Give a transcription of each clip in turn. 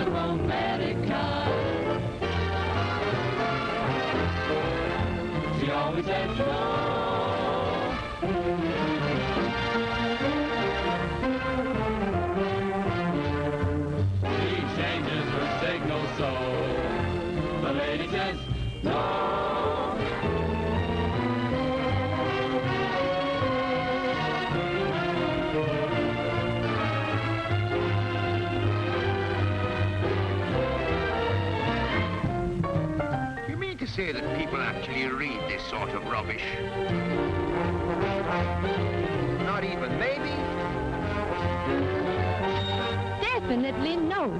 the romantic kind. She always said no. She changes her signal so the lady says no. To say that people actually read this sort of rubbish. Not even, maybe? Definitely no.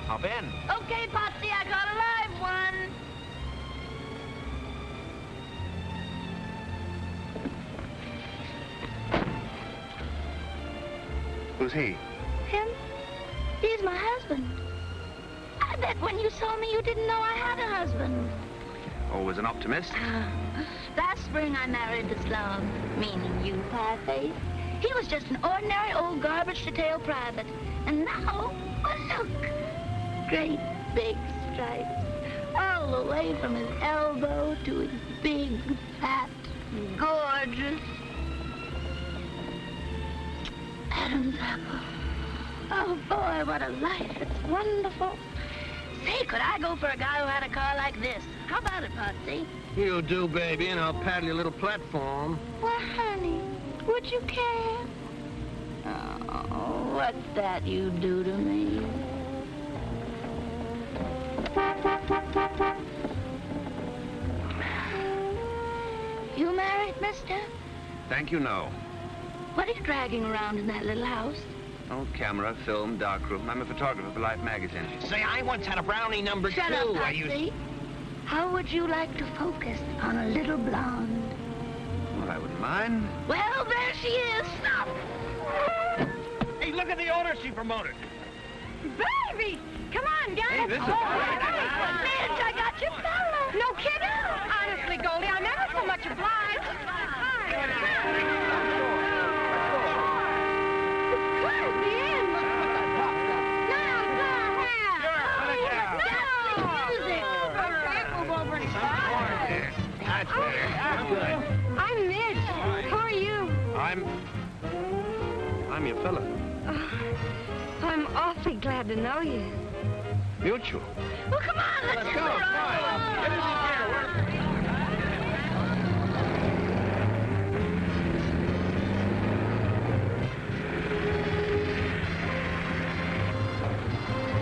Hop in. Okay, Potsy, I got a live one. Who's he? Him? He's my husband. I bet when you saw me, you didn't know I had a husband. Always an optimist. Last spring, I married the slum, meaning you, Pie-Face. He was just an ordinary old garbage-to-tail private. And now, well, look. Great big stripes, all the way from his elbow to his big, fat, gorgeous Adam's apple. Oh, boy, what a life. It's wonderful. Say, could I go for a guy who had a car like this? How about it, Potsy? You do, baby, and I'll paddle your little platform. Well, honey, would you care? Oh, what's that you do to me? You married, mister? Thank you, no. What are you dragging around in that little house? Oh, camera, film, darkroom. I'm a photographer for Life magazine. Say, I once had a brownie number Shut 2. up, Potsy. How would you like to focus on a little blonde? Well, I wouldn't mind. Well, there she is. Stop! Hey, look at the owner she promoted. Baby! Come on, guys! Hey, this is Midge, I got your fella. No kidding? Honestly, Goldie, I'm ever so much obliged. Close the end. Now, go ahead. Move over and That's better. Good. I'm Midge. Who are you? I'm your fella. I'm awfully glad to know you. Mutual. Well, come on, let's go. Get in here.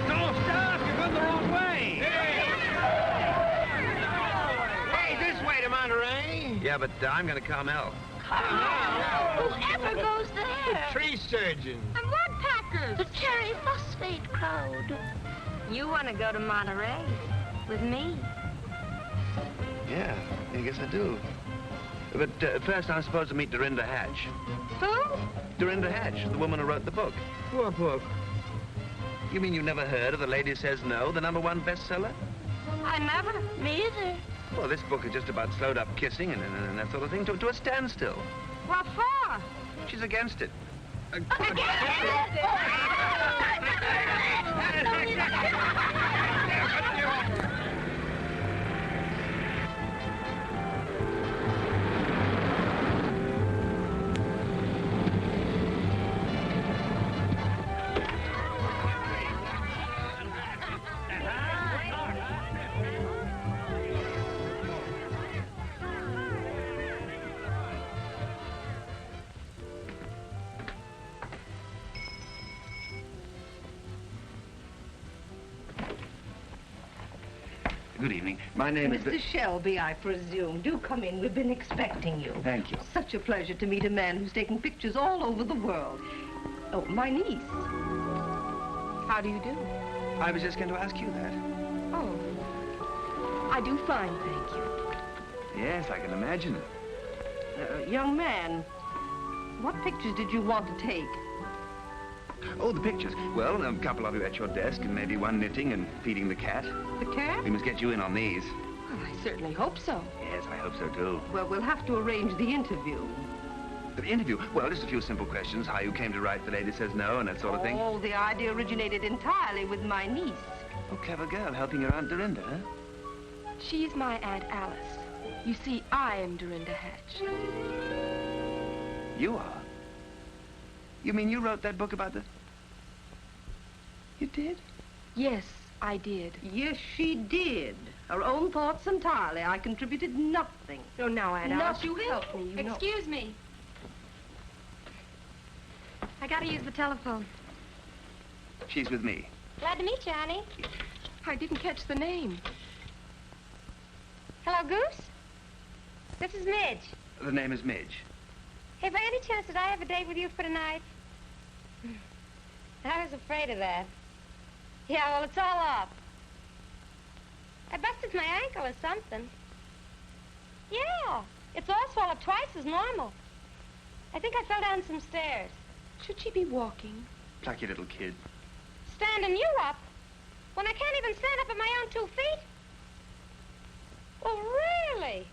No, stop! You're going the wrong way. Hey, this way to Monterey. Yeah, but I'm going to Carmel. Whoever goes there? Tree surgeon. And woodpeckers. The cherry phosphate crowd. You want to go to Monterey with me? Yeah, I guess I do. But first I'm supposed to meet Dorinda Hatch. Who? Dorinda Hatch, the woman who wrote the book. What book? You mean you never heard of The Lady Says No, the #1 bestseller? I never. Me either. Well, this book is just about slowed up kissing and that sort of thing to a standstill. What for? She's against it. Good evening. My name is... Mr. Shelby, I presume. Do come in. We've been expecting you. Thank you. Such a pleasure to meet a man who's taken pictures all over the world. Oh, my niece. How do you do? I was just going to ask you that. Oh, I do fine, thank you. Yes, I can imagine it. Young man, what pictures did you want to take? Oh, the pictures. Well, a couple of you at your desk, and maybe one knitting and feeding the cat. The cat? We must get you in on these. Well, I certainly hope so. Yes, I hope so, too. Well, we'll have to arrange the interview. The interview? Well, just a few simple questions. How you came to write The Lady Says No and that sort of thing. Oh, the idea originated entirely with my niece. Oh, clever girl, helping your Aunt Dorinda, huh? She's my Aunt Alice. You see, I am Dorinda Hatch. You are? You mean you wrote that book about the... You did? Yes, I did. Yes, she did. Her own thoughts entirely. I contributed nothing. Oh, now, Aunt Alice, Nothing. you help me. You know. Excuse me. I gotta use the telephone. She's with me. Glad to meet you, honey. I didn't catch the name. Hello, Goose? This is Midge. The name is Midge. Hey, by any chance, did I have a date with you for tonight? I was afraid of that. Yeah, well, it's all up. I busted my ankle or something. Yeah, it's all swelled up twice as normal. I think I fell down some stairs. Should she be walking? Plucky little kid. Standing you up? When I can't even stand up on my own 2 feet? Well, really?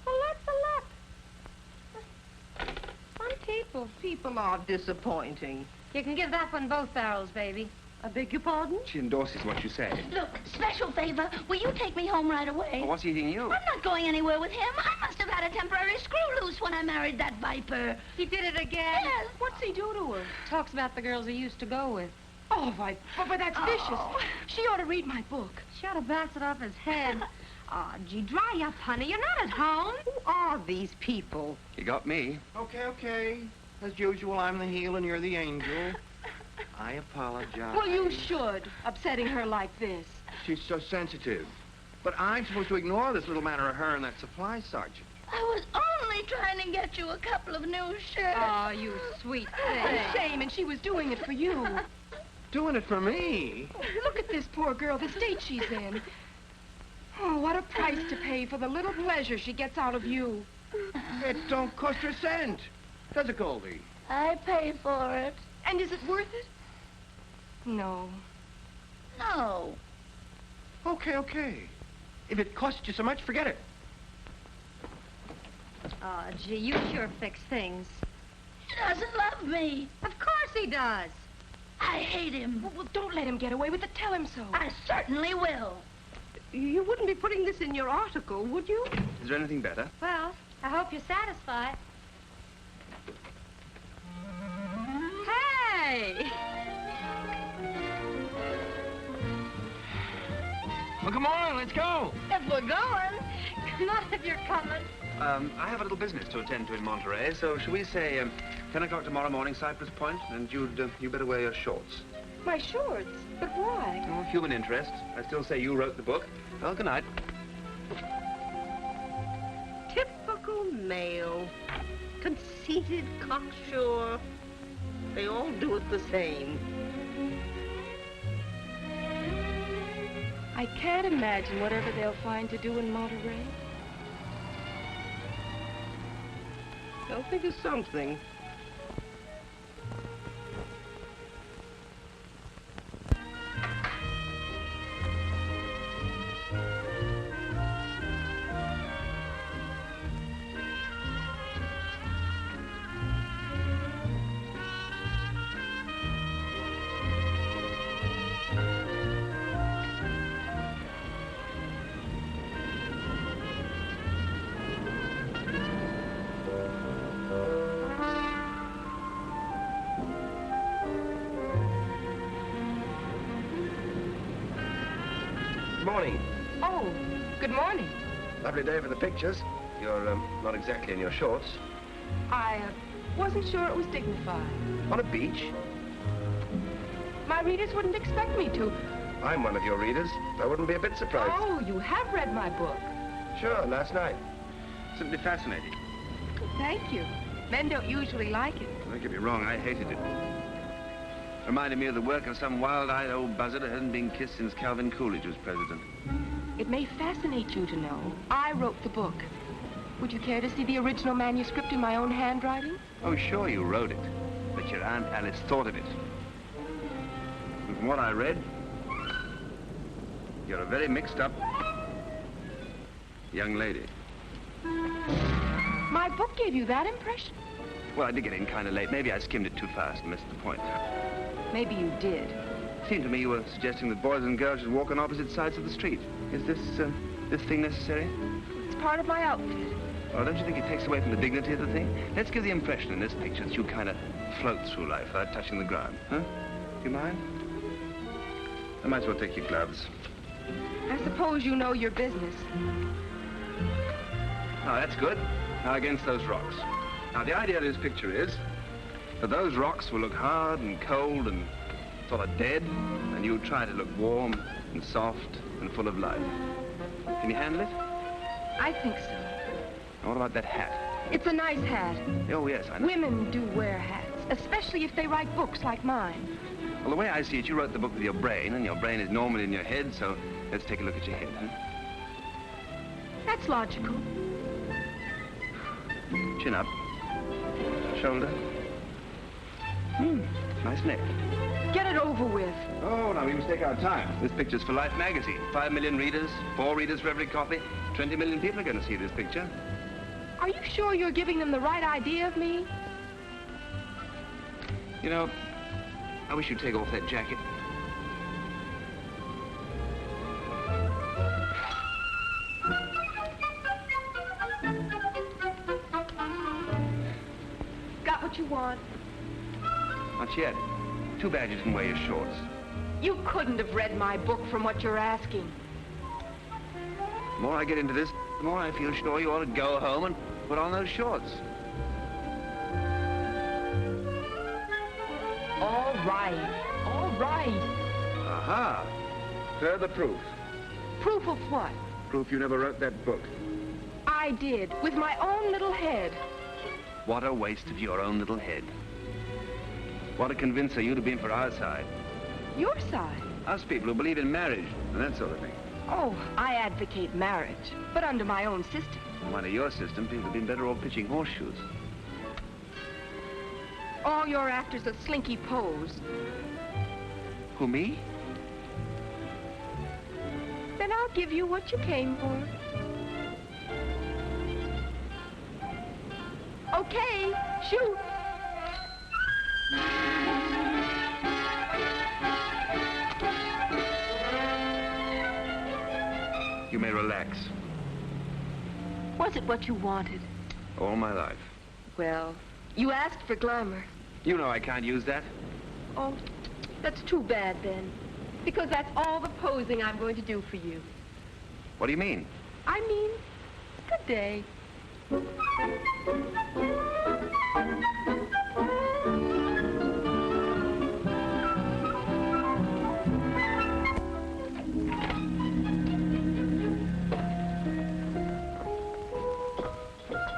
Well, that's a lot. Some people. People are disappointing. You can give that one both barrels, baby. I beg your pardon? She endorses what you say. Look, special favor. Will you take me home right away? Oh, what's eating you? I'm not going anywhere with him. I must have had a temporary screw loose when I married that viper. He did it again. Yes. What's he do to her? Talks about the girls he used to go with. Oh, but that's vicious. She ought to read my book. She ought to bounce it off his head. Aw, gee, dry up, honey. You're not at home. Who are these people? You got me. Okay. As usual, I'm the heel and you're the angel. I apologize. Well, you should, upsetting her like this. She's so sensitive. But I'm supposed to ignore this little matter of her and that supply sergeant. I was only trying to get you a couple of new shirts. Oh, you sweet A thing. shame, and she was doing it for you. Doing it for me? Look at this poor girl, the state she's in. Oh, what a price to pay for the little pleasure she gets out of you. It don't cost her a cent. Does it, Goldie? I paid for it. And is it worth it? No. No. Okay. If it costs you so much, forget it. Oh, gee, you sure fix things. He doesn't love me. Of course he does. I hate him. Well, don't let him get away with it. Tell him so. I certainly will. You wouldn't be putting this in your article, would you? Is there anything better? Well, I hope you're satisfied. Hey! Well, come on, let's go. If we're going. Come on if you're coming. I have a little business to attend to in Monterey, so shall we say 10 o'clock tomorrow morning, Cypress Point, and you better wear your shorts. My shorts? But why? Oh, human interest. I still say you wrote the book. Well, good night. Typical male. Conceited, cocksure. They all do it the same. I can't imagine whatever they'll find to do in Monterey. They'll think of something. Morning. Oh, good morning. Lovely day for the pictures. You're not exactly in your shorts. I wasn't sure it was dignified. On a beach? My readers wouldn't expect me to. I'm one of your readers. I wouldn't be a bit surprised. Oh, you have read my book. Sure, last night. Simply fascinating. Thank you. Men don't usually like it. Don't get me wrong, I hated it. Reminded me of the work of some wild-eyed old buzzard who hadn't been kissed since Calvin Coolidge was president. It may fascinate you to know I wrote the book. Would you care to see the original manuscript in my own handwriting? Oh, sure, you wrote it. But your Aunt Alice thought of it. And from what I read, you're a very mixed-up young lady. My book gave you that impression? Well, I did get in kind of late. Maybe I skimmed it too fast and missed the point. Maybe you did. It seemed to me you were suggesting that boys and girls should walk on opposite sides of the street. Is this thing necessary? It's part of my outfit. Well, don't you think it takes away from the dignity of the thing? Let's give the impression in this picture that you kind of float through life without touching the ground, huh? Do you mind? I might as well take your gloves. I suppose you know your business. Oh, that's good. Now, against those rocks. Now, the idea of this picture is that those rocks will look hard and cold and sort of dead, and you try to look warm and soft and full of life. Can you handle it? I think so. Now, what about that hat? It's a nice hat. Oh, yes, I know. Women do wear hats, especially if they write books like mine. Well, the way I see it, you wrote the book with your brain, and your brain is normally in your head, so let's take a look at your head, huh? That's logical. Chin up. Shoulder. Nice neck. Get it over with. Oh, now we must take our time. This picture's for Life magazine. 5 million readers, 4 readers for every copy. 20 million people are going to see this picture. Are you sure you're giving them the right idea of me? You know, I wish you'd take off that jacket. Got what you want? Not yet. Too bad you didn't wear your shorts. You couldn't have read my book from what you're asking. The more I get into this, the more I feel sure you ought to go home and put on those shorts. All right. All right. Aha. Further proof. Proof of what? Proof you never wrote that book. I did, with my own little head. What a waste of your own little head. What a convincer you'd have been for our side. Your side? Us people who believe in marriage and that sort of thing. Oh, I advocate marriage, but under my own system. Under your system, people have been better off pitching horseshoes. All your actors are slinky pose. Who, me? Then I'll give you what you came for. Okay, shoot. You may relax. Was it what you wanted? All my life. Well, you asked for glamour. You know I can't use that. Oh, that's too bad then. Because that's all the posing I'm going to do for you. What do you mean? I mean, good day.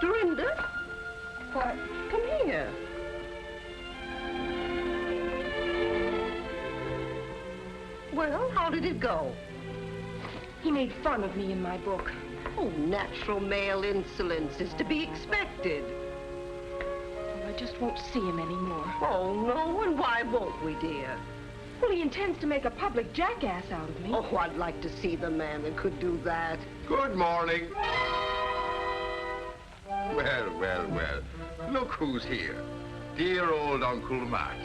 Dorinda? What? Come here. Well, how did it go? He made fun of me in my book. Oh, natural male insolence is to be expected. Well, I just won't see him anymore. Oh, no, and why won't we, dear? Well, he intends to make a public jackass out of me. Oh, I'd like to see the man that could do that. Good morning. Well, well, well. Look who's here. Dear old Uncle Matt.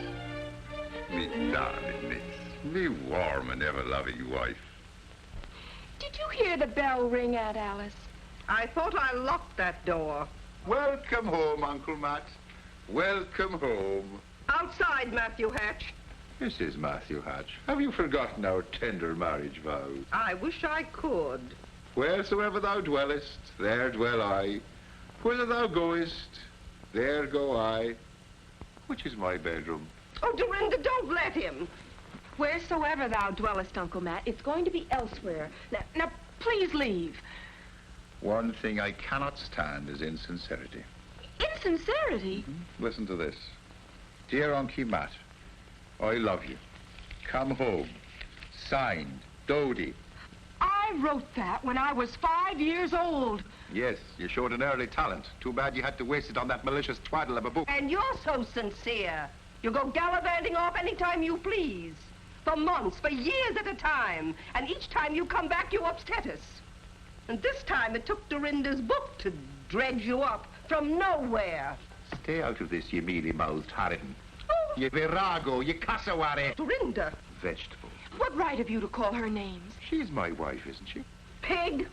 Me darling miss. Me warm and ever-loving wife. Did you hear the bell ring, Aunt Alice? I thought I locked that door. Welcome home, Uncle Matt. Welcome home. Outside, Matthew Hatch. Mrs. Matthew Hatch, have you forgotten our tender marriage vows? I wish I could. Wheresoever thou dwellest, there dwell I. Whither thou goest, there go I. Which is my bedroom? Oh, Dorinda, don't let him. Wheresoever thou dwellest, Uncle Matt, it's going to be elsewhere. Now, please leave. One thing I cannot stand is insincerity. Insincerity? Listen to this. Dear Uncle Matt, I love you. Come home. Signed, Dodie. I wrote that when I was 5 years old. Yes, you showed an early talent. Too bad you had to waste it on that malicious twaddle of a book. And you're so sincere. You go gallivanting off anytime you please. For months, for years at a time. And each time you come back, you upset us. And this time it took Dorinda's book to dredge you up from nowhere. Stay out of this, you mealy-mouthed harridan. You virago, you cassowary. Dorinda? Vegetable. What right have you to call her names? She's my wife, isn't she? Pig?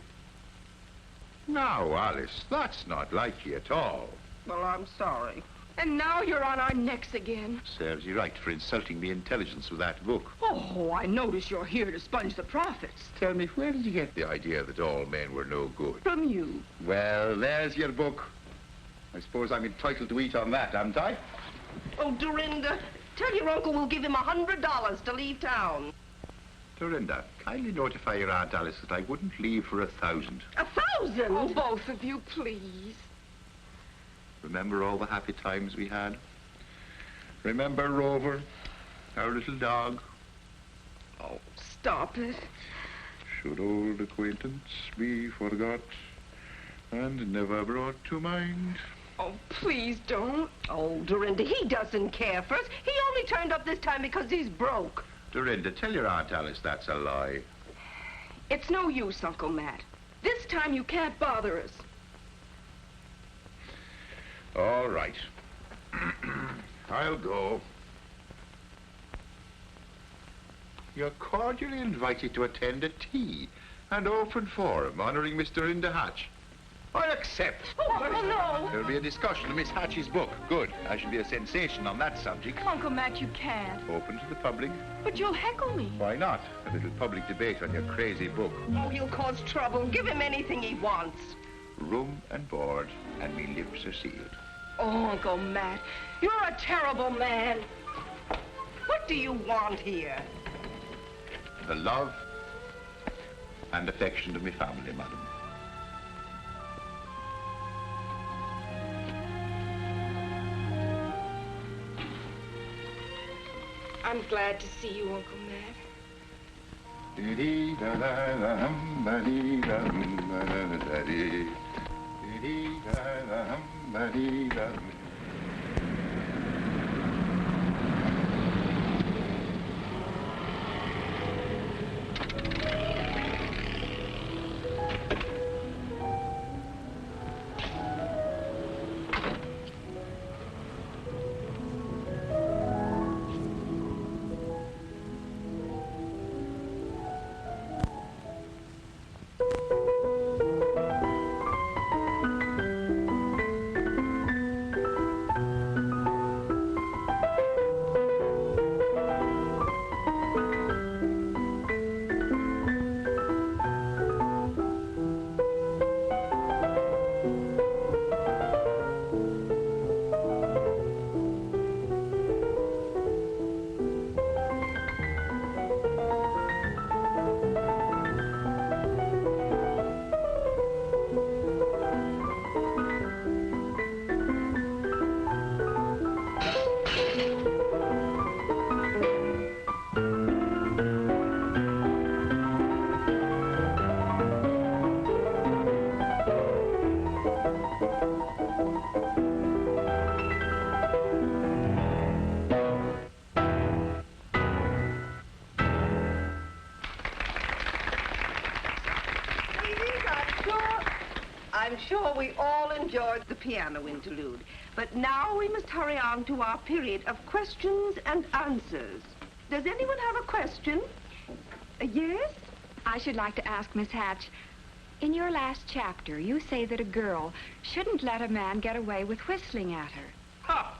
Now, Alice, that's not like you at all. Well, I'm sorry. And now you're on our necks again. Serves you right for insulting me intelligence with that book. Oh, I notice you're here to sponge the profits. Tell me, where did you get the idea that all men were no good? From you. Well, there's your book. I suppose I'm entitled to eat on that, haven't I? Oh, Dorinda, tell your uncle we'll give him $100 to leave town. Dorinda, kindly notify your Aunt Alice that I wouldn't leave for 1,000. 1,000? Oh, both of you, please. Remember all the happy times we had? Remember Rover, our little dog? Oh, stop it. Should old acquaintance be forgot and never brought to mind? Oh, please don't. Oh, Dorinda, he doesn't care for us. He only turned up this time because he's broke. Dorinda, tell your Aunt Alice that's a lie. It's no use, Uncle Matt. This time you can't bother us. All right. I'll go. You're cordially invited to attend a tea and open forum honoring Miss Dorinda Hatch. I accept. Oh, no. There'll be a discussion of Miss Hatch's book. Good. I shall be a sensation on that subject. Uncle Matt, you can't. Open to the public. But you'll heckle me. Why not? A little public debate on your crazy book. Oh, he'll cause trouble. Give him anything he wants. Room and board, and me lips are sealed. Oh, Uncle Matt, you're a terrible man. What do you want here? The love and affection of my family, madam. I'm glad to see you, Uncle Matt. I'm sure we all enjoyed the piano interlude. But now we must hurry on to our period of questions and answers. Does anyone have a question? Yes? I should like to ask Miss Hatch, in your last chapter, you say that a girl shouldn't let a man get away with whistling at her. Ha!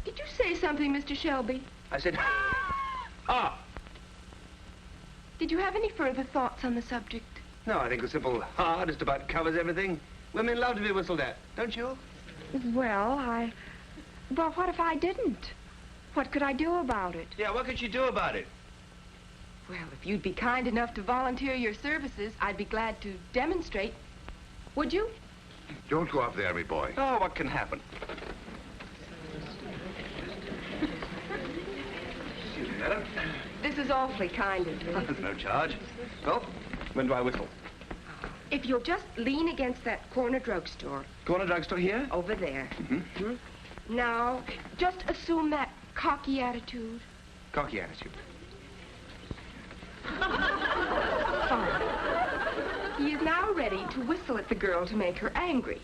Did you say something, Mr. Shelby? I said, ha! Did you have any further thoughts on the subject? No, I think a simple ha just about covers everything. Women love to be whistled at, don't you? Well, I Well, what if I didn't? What could I do about it? Yeah, what could you do about it? Well, if you'd be kind enough to volunteer your services, I'd be glad to demonstrate. Would you? Don't go up there, me boy. Oh, what can happen? Excuse me, madam. This is awfully kind of you. There's no charge. Well, when do I whistle? If you'll just lean against that corner drugstore. Corner drugstore here? Over there. Mm-hmm. Now, just assume that cocky attitude. Cocky attitude. Fine. He is now ready to whistle at the girl to make her angry.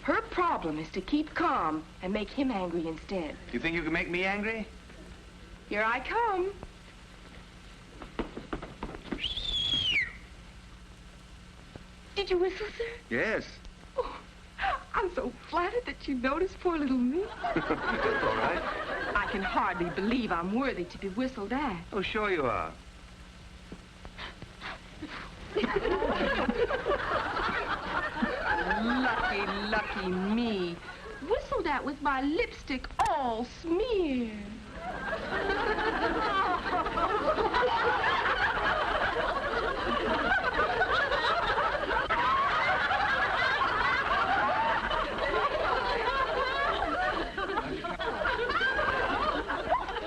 Her problem is to keep calm and make him angry instead. You think you can make me angry? Here I come. Did you whistle, sir? Yes. Oh, I'm so flattered that you noticed poor little me. That's all right. I can hardly believe I'm worthy to be whistled at. Oh, sure you are. Lucky, lucky me. Whistled at with my lipstick all smeared.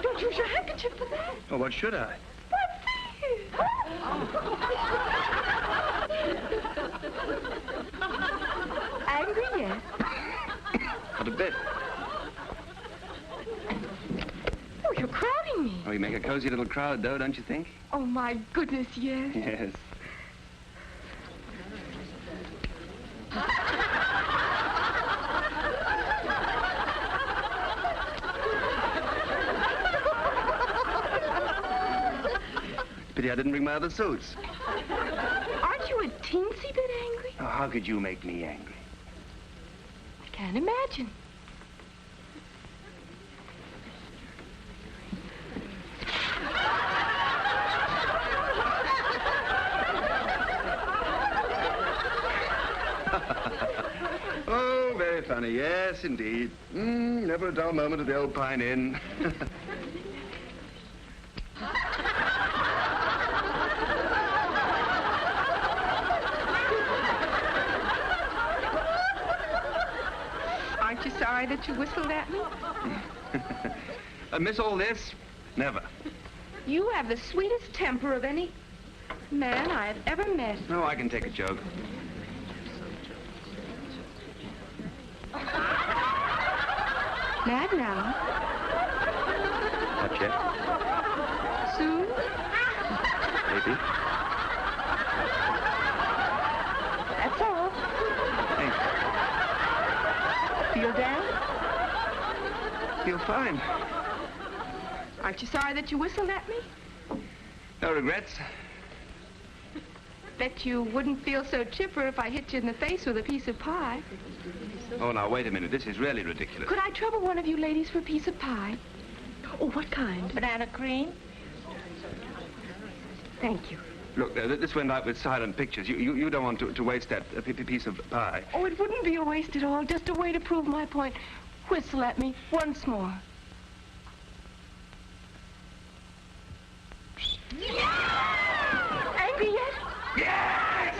Don't use your handkerchief for that. Oh, what should I? Angry yet? Not a bit. Oh, you're crowding me. Oh, you make a cozy little crowd, though, don't you think? Oh, my goodness, yes. Yes. Pity I didn't bring my other suits. Aren't you a teensy bit angry? Oh, how could you make me angry? I can't imagine. Oh, very funny. Yes, indeed. Never a dull moment at the old Pine Inn. Aren't you sorry that you whistled at me? Miss all this? Never. You have the sweetest temper of any man I have ever met. Oh, I can take a joke. Mad now? Not yet. Soon? Maybe. That's all. Thanks. Feel down? Feel fine. Aren't you sorry that you whistled at me? No regrets. Bet you wouldn't feel so chipper if I hit you in the face with a piece of pie. Oh, now, wait a minute. This is really ridiculous. Could I trouble one of you ladies for a piece of pie? Oh, what kind? Banana cream? Thank you. Look, this went out with silent pictures. You don't want to waste that piece of pie. Oh, it wouldn't be a waste at all. Just a way to prove my point. Whistle at me once more. Angry yet? Yes!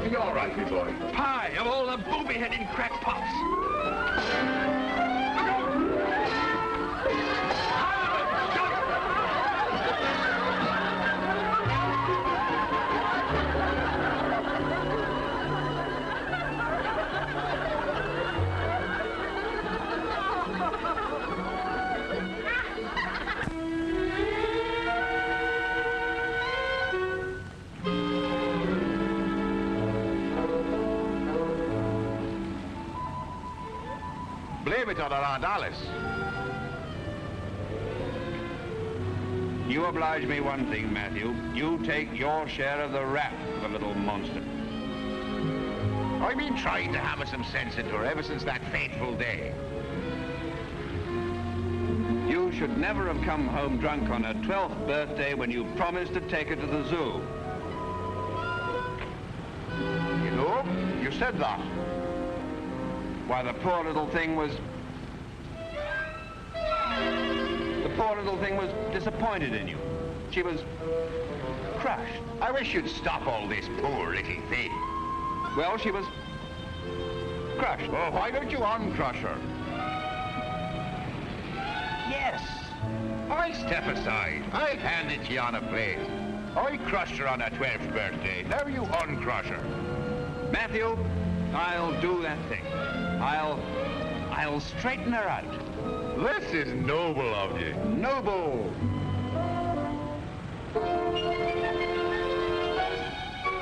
Be all right, me boy. Pie of all the booby-headed crackpots. Blame it on our Aunt Alice. You oblige me one thing, Matthew. You take your share of the rap for the little monster. I've been trying to hammer some sense into her ever since that fateful day. You should never have come home drunk on her 12th birthday when you promised to take her to the zoo. No, you said that. Why, the poor little thing was disappointed in you. She was crushed. I wish you'd stop all this poor little thing. Well, she was crushed. Well, why don't you uncrush her? Yes. I step aside. I'll hand it to you on a plate. I crushed her on her 12th birthday. Now you uncrush her. Matthew, I'll do that thing. I'll straighten her out. This is noble of you. Noble.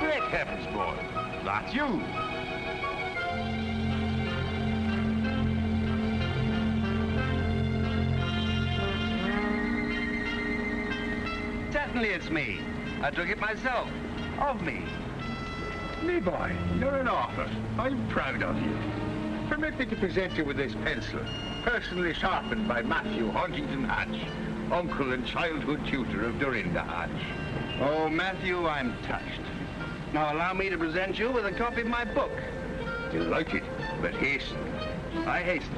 Great heavens, boy. That's you. Certainly it's me. I took it myself. Of me. Me boy, you're an author. I'm proud of you. Permit me to present you with this pencil, personally sharpened by Matthew Huntington Hatch, uncle and childhood tutor of Dorinda Hatch. Oh, Matthew, I'm touched. Now allow me to present you with a copy of my book. You like it, but hasten. I hasten.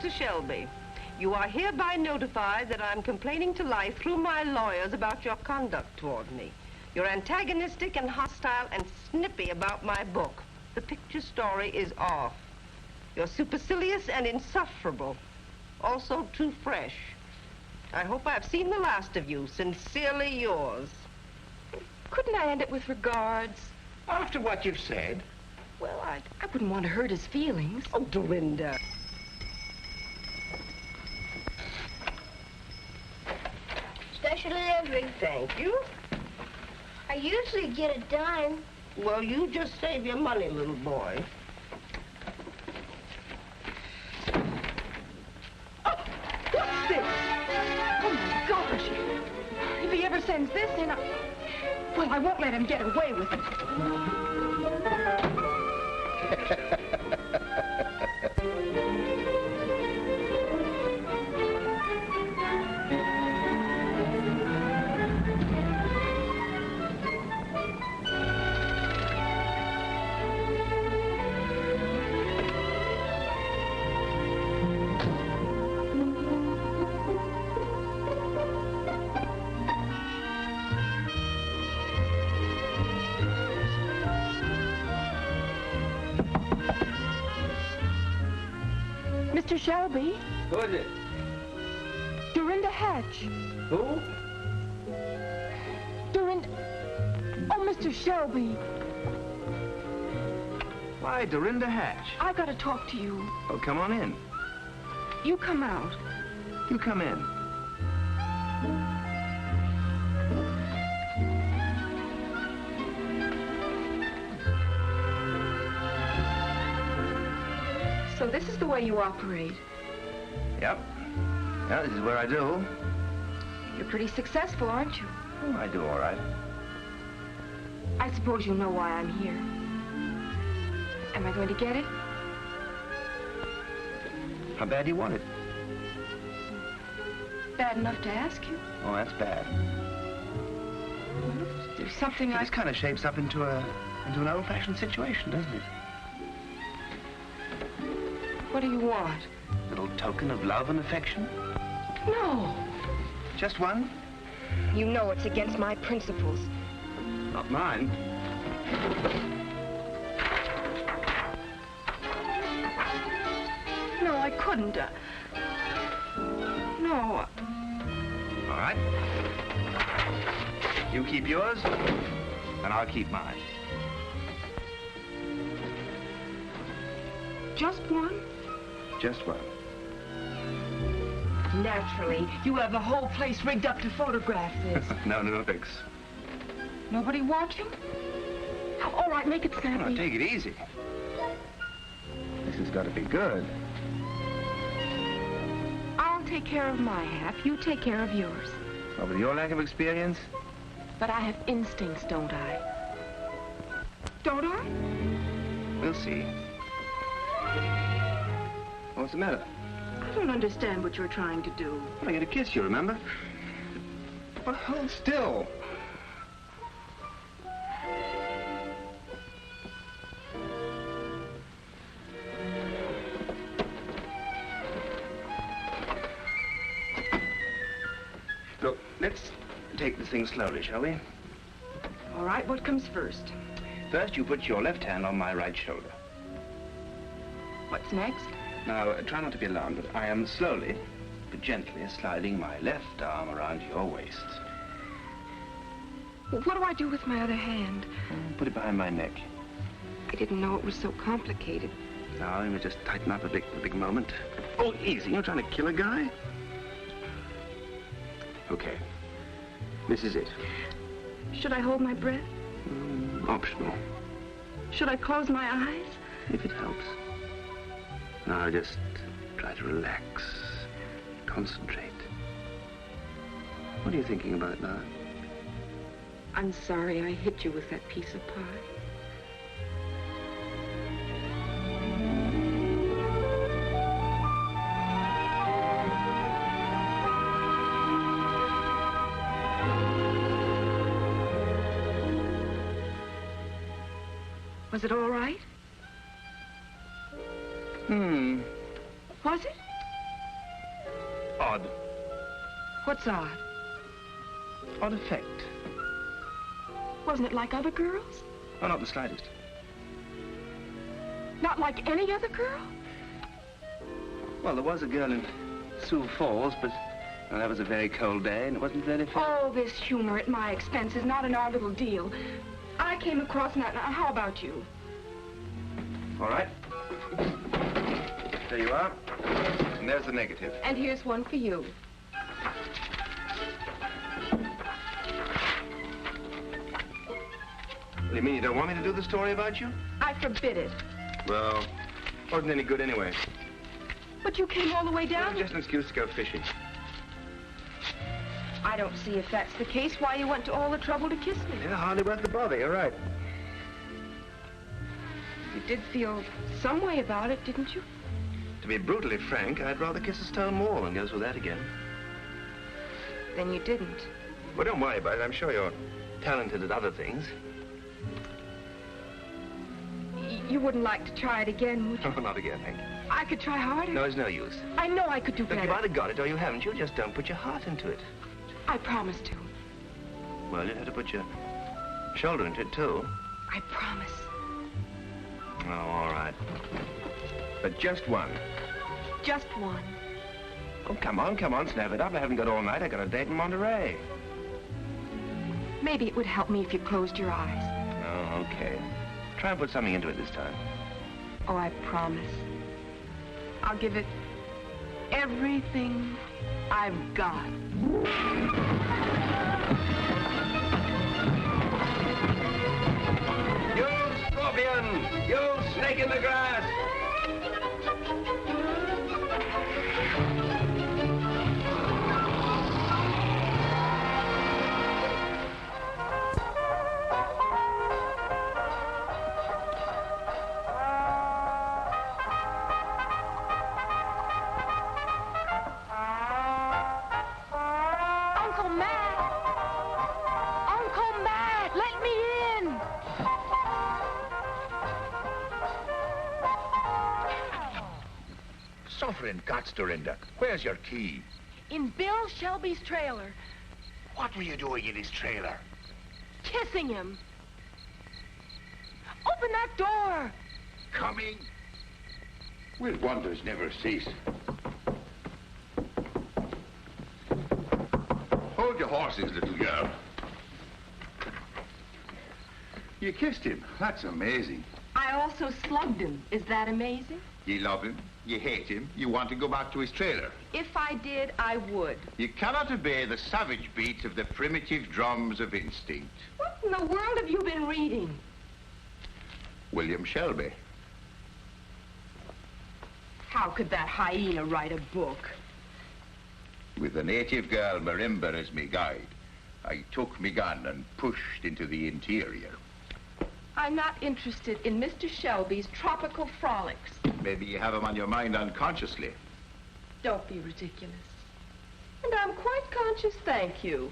Shelby, you are hereby notified that I'm complaining to life through my lawyers about your conduct toward me. You're antagonistic and hostile and snippy about my book. The picture story is off. You're supercilious and insufferable. Also too fresh. I hope I've seen the last of you. Sincerely yours. Couldn't I end it with regards? After what you've said. Well, I wouldn't want to hurt his feelings. Oh, Dorinda. Special delivery. Thank you. I usually get a dime. Well, you just save your money, little boy. Oh, what's this? Oh, my gosh. If he ever sends this in, well, I won't let him get away with it. Mr. Shelby? Who is it? Dorinda Hatch. Who? Dorinda... Oh, Mr. Shelby. Why, Dorinda Hatch. I gotta talk to you. Oh, come on in. You come out. You come in. So this is the way you operate. Yep. Yeah, this is where I do. You're pretty successful, aren't you? Oh, I do all right. I suppose you know why I'm here. Am I going to get it? How bad do you want it? Bad enough to ask you. Oh, that's bad. There's something This kind of shapes up into an old-fashioned situation, doesn't it? What do you want? A little token of love and affection? No. Just one? You know it's against my principles. Not mine. No, I couldn't. No. All right. You keep yours, and I'll keep mine. Just one? Just one. Naturally. You have the whole place rigged up to photograph this. No tricks. Nobody watching? All right, make it snappy. No, take it easy. This has got to be good. I'll take care of my half. You take care of yours. Well, with your lack of experience? But I have instincts, don't I? Don't I? We'll see. What's the matter? I don't understand what you're trying to do. Well, I get a kiss, you remember? Well, hold still. Look, let's take this thing slowly, shall we? All right, what comes first? First, you put your left hand on my right shoulder. What's next? Now, try not to be alarmed, but I am slowly, but gently sliding my left arm around your waist. What do I do with my other hand? Put it behind my neck. I didn't know it was so complicated. Now, let me just tighten up a big moment. Oh, easy. You're trying to kill a guy? Okay. This is it. Should I hold my breath? Optional. Should I close my eyes? If it helps. Now, just try to relax. Concentrate. What are you thinking about now? I'm sorry I hit you with that piece of pie. Was it all right? Was it? Odd. What's odd? Odd effect. Wasn't it like other girls? Oh, not the slightest. Not like any other girl? Well, there was a girl in Sioux Falls, but well, that was a very cold day, and it wasn't very fair. Oh, this humor at my expense is not in our little deal. I came across that. Now, how about you? All right. There you are. And there's the negative. And here's one for you. What do you mean, you don't want me to do the story about you? I forbid it. Well, wasn't any good anyway. But you came all the way down? Just an excuse to go fishing. I don't see if that's the case, why you went to all the trouble to kiss me. Yeah, hardly worth the bother, you're right. You did feel some way about it, didn't you? To be brutally frank, I'd rather kiss a stone wall than go through that again. Then you didn't. Well, don't worry about it. I'm sure you're talented at other things. You wouldn't like to try it again, would you? Oh, not again, thank you. I could try harder. No, it's no use. I know I could do Look, better. you've either got it or you haven't. You just don't put your heart into it. I promise to. Well, you have to put your shoulder into it, too. I promise. Oh, all right. But just one. Just one. Oh, come on, snap it up. I haven't got all night. I got a date in Monterey. Maybe it would help me if you closed your eyes. Oh, okay. Try and put something into it this time. Oh, I promise. I'll give it everything I've got. You scorpion! You snake in the grass! Suffering gots, Dorinda. Where's your key? In Bill Shelby's trailer. What were you doing in his trailer? Kissing him. Open that door. Coming? Will wonders never cease? Hold your horses, little girl. You kissed him. That's amazing. I also slugged him. Is that amazing? You love him, you hate him, you want to go back to his trailer. If I did, I would. You cannot obey the savage beat of the primitive drums of instinct. What in the world have you been reading? William Shelby. How could that hyena write a book? With a native girl, Marimba, as me guide, I took me gun and pushed into the interior. I'm not interested in Mr. Shelby's tropical frolics. Maybe you have him on your mind unconsciously. Don't be ridiculous. And I'm quite conscious, thank you.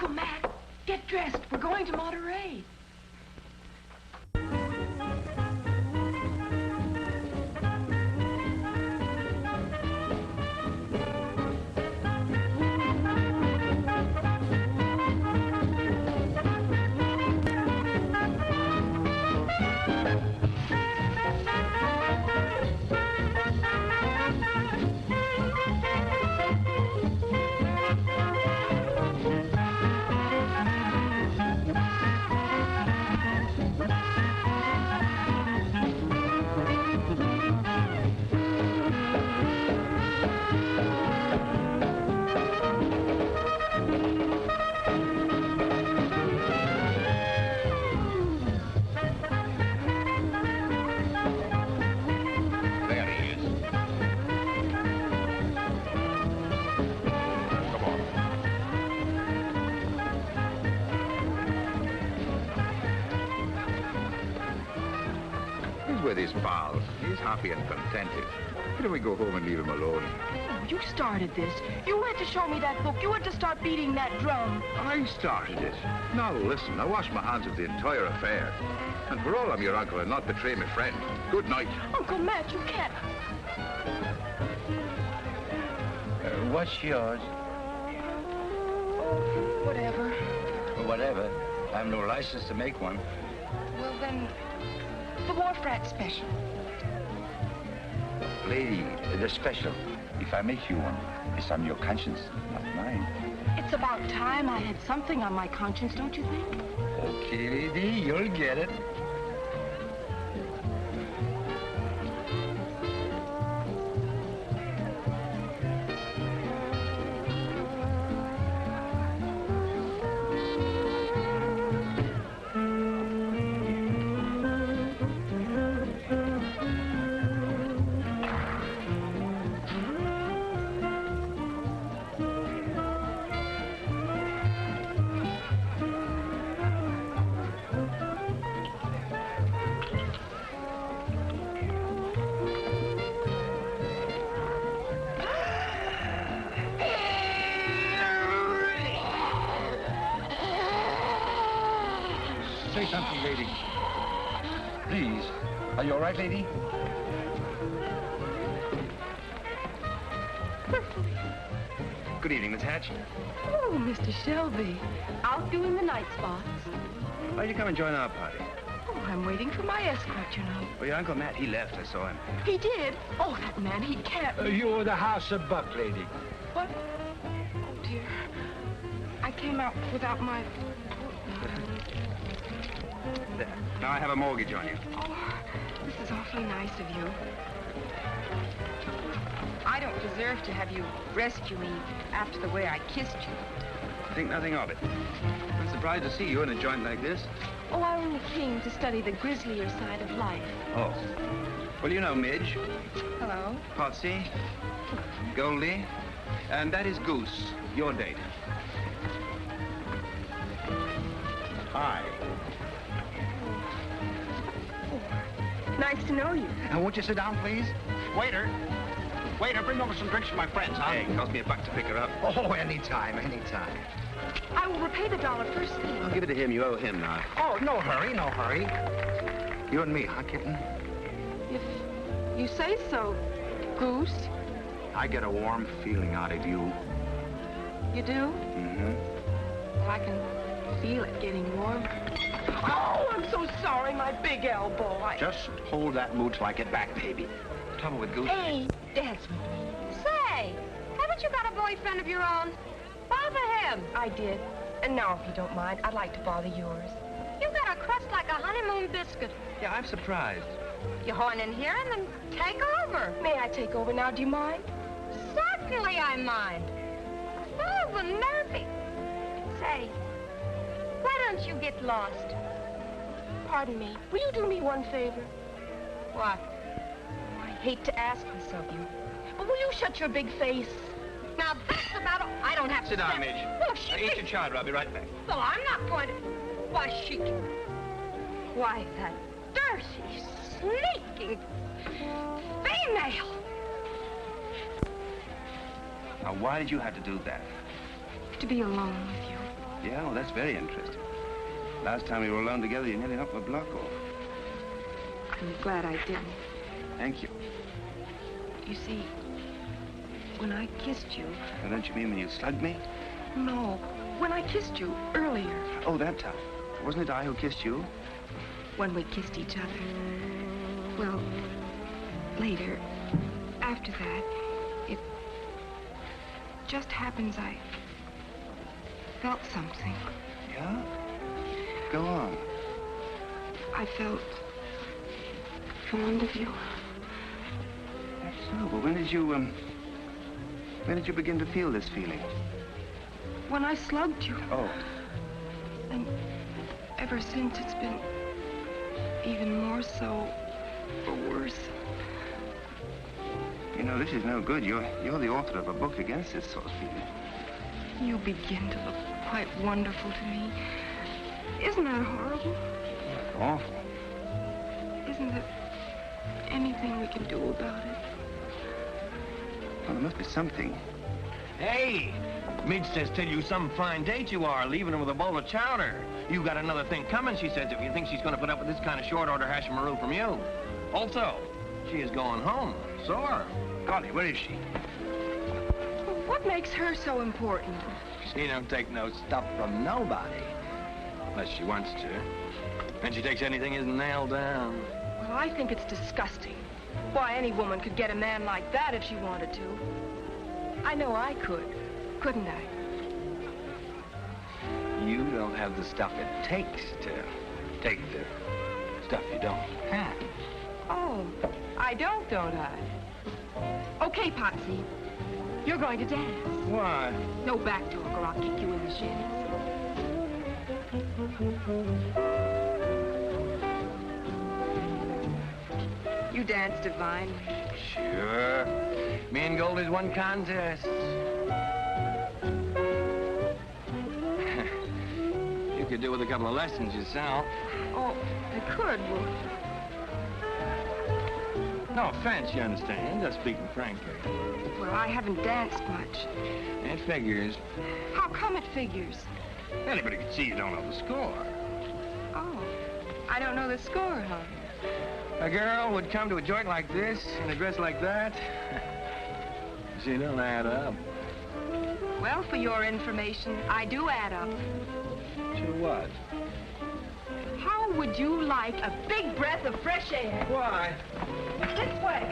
Uncle Matt, get dressed. We're going to Monterey. With his pals. He's happy and contented. Why don't we go home and leave him alone? Oh, you started this. You had to show me that book. You had to start beating that drum. I started it. Now listen, I wash my hands of the entire affair. And for all I'm your uncle and not betray my friend. Good night. Uncle Matt, you can't. What's yours? Whatever. Whatever. I have no license to make one. Well, then, the Wharf Rat Special. Lady, the special. If I make you one, it's on your conscience, not mine. It's about time I had something on my conscience, don't you think? Okay, lady, you'll get it. Say something, lady. Please. Are you all right, lady? Good evening, Miss Hatch. Oh, Mr. Shelby. Out doing the night spots. Why'd you come and join our party? Oh, I'm waiting for my escort, you know. Well, your Uncle Matt, he left. I saw him. He did? Oh, that man, he can't. You're the house of Buck, lady. What? Oh, dear. I came out without my... There. Now I have a mortgage on you. Oh, this is awfully nice of you. I don't deserve to have you rescue me after the way I kissed you. Think nothing of it. I'm surprised to see you in a joint like this. Oh, I only came to study the grislier side of life. Oh. Well, you know Midge, Hello? Potsy, Goldie, and that is Goose, your date. Hi. Nice to know you. And won't you sit down, please? Waiter. Waiter, bring over some drinks for my friends, huh? Hey, it cost me $1 to pick her up. Oh, anytime, anytime. I will repay the $1 first thing. I'll give it to him. You owe him now. Oh, no hurry, no hurry. You and me, huh, kitten? If you say so, Goose. I get a warm feeling out of you. You do? Mm-hmm. Well, I can feel it getting warmer. Oh, I'm so sorry, my big elbow. Just hold that mood till I get back, baby. Trouble with Goose. Hey, Dance with me. say, haven't you got a boyfriend of your own? Bother him. I did. And now, if you don't mind, I'd like to bother yours. You got a crust like a honeymoon biscuit. Yeah, I'm surprised. You horn in here and then take over. May I take over now? Do you mind? Certainly I mind. Oh, the nervy. Say, why don't you get lost? Pardon me. Will you do me one favor? What? I hate to ask this of you, but will you shut your big face? Now, that's about all. I don't have to Sit down, step- Midge. Well, she... Now, eat your child. I'll be right back. Well, I'm not going to... Why, she... Why, that dirty, sneaking female. Now, why did you have to do that? To be alone with you. Yeah, well, that's very interesting. Last time we were alone together, you nearly knocked my block off. I'm glad I didn't. Thank you. You see, when I kissed you... Now, don't you mean when you slugged me? No, when I kissed you earlier. Oh, that time. Wasn't it I who kissed you? When we kissed each other. Well, later, after that, it just happens I felt something. Yeah? Go on. I felt fond of you. That's so. But when did you begin to feel this feeling? When I slugged you. Oh. And ever since, it's been even more so, or worse. You know, this is no good. You're the author of a book against this sort of feeling. You begin to look quite wonderful to me. Isn't that horrible? That's awful. Isn't there anything we can do about it? Well, there must be something. Hey! Midge says tell you some fine date you are, leaving her with a bowl of chowder. You got another thing coming, she says, if you think she's going to put up with this kind of short-order hash-maroo from you. Also, she is going home. Sore. Golly, where is she? What makes her so important? She don't take no stuff from nobody. Unless she wants to. And she takes anything isn't nailed down. Well, I think it's disgusting. Why, any woman could get a man like that if she wanted to. I know I could, couldn't I? You don't have the stuff it takes to take the stuff you don't have. Oh, I don't I? Okay, Potsy. You're going to dance. Why? No back talk or I'll kick you in the shins. You dance divinely. Sure. Me and Goldie's won contests. You could do with a couple of lessons yourself. Oh, I could. Well, no offense, you understand. Just speaking frankly. well, I haven't danced much. It figures. How come it figures? Anybody can see you don't know the score. Oh, I don't know the score, huh? A girl would come to a joint like this in a dress like that. She don't add up. Well, for your information, I do add up. To what? How would you like a big breath of fresh air? Why? This way.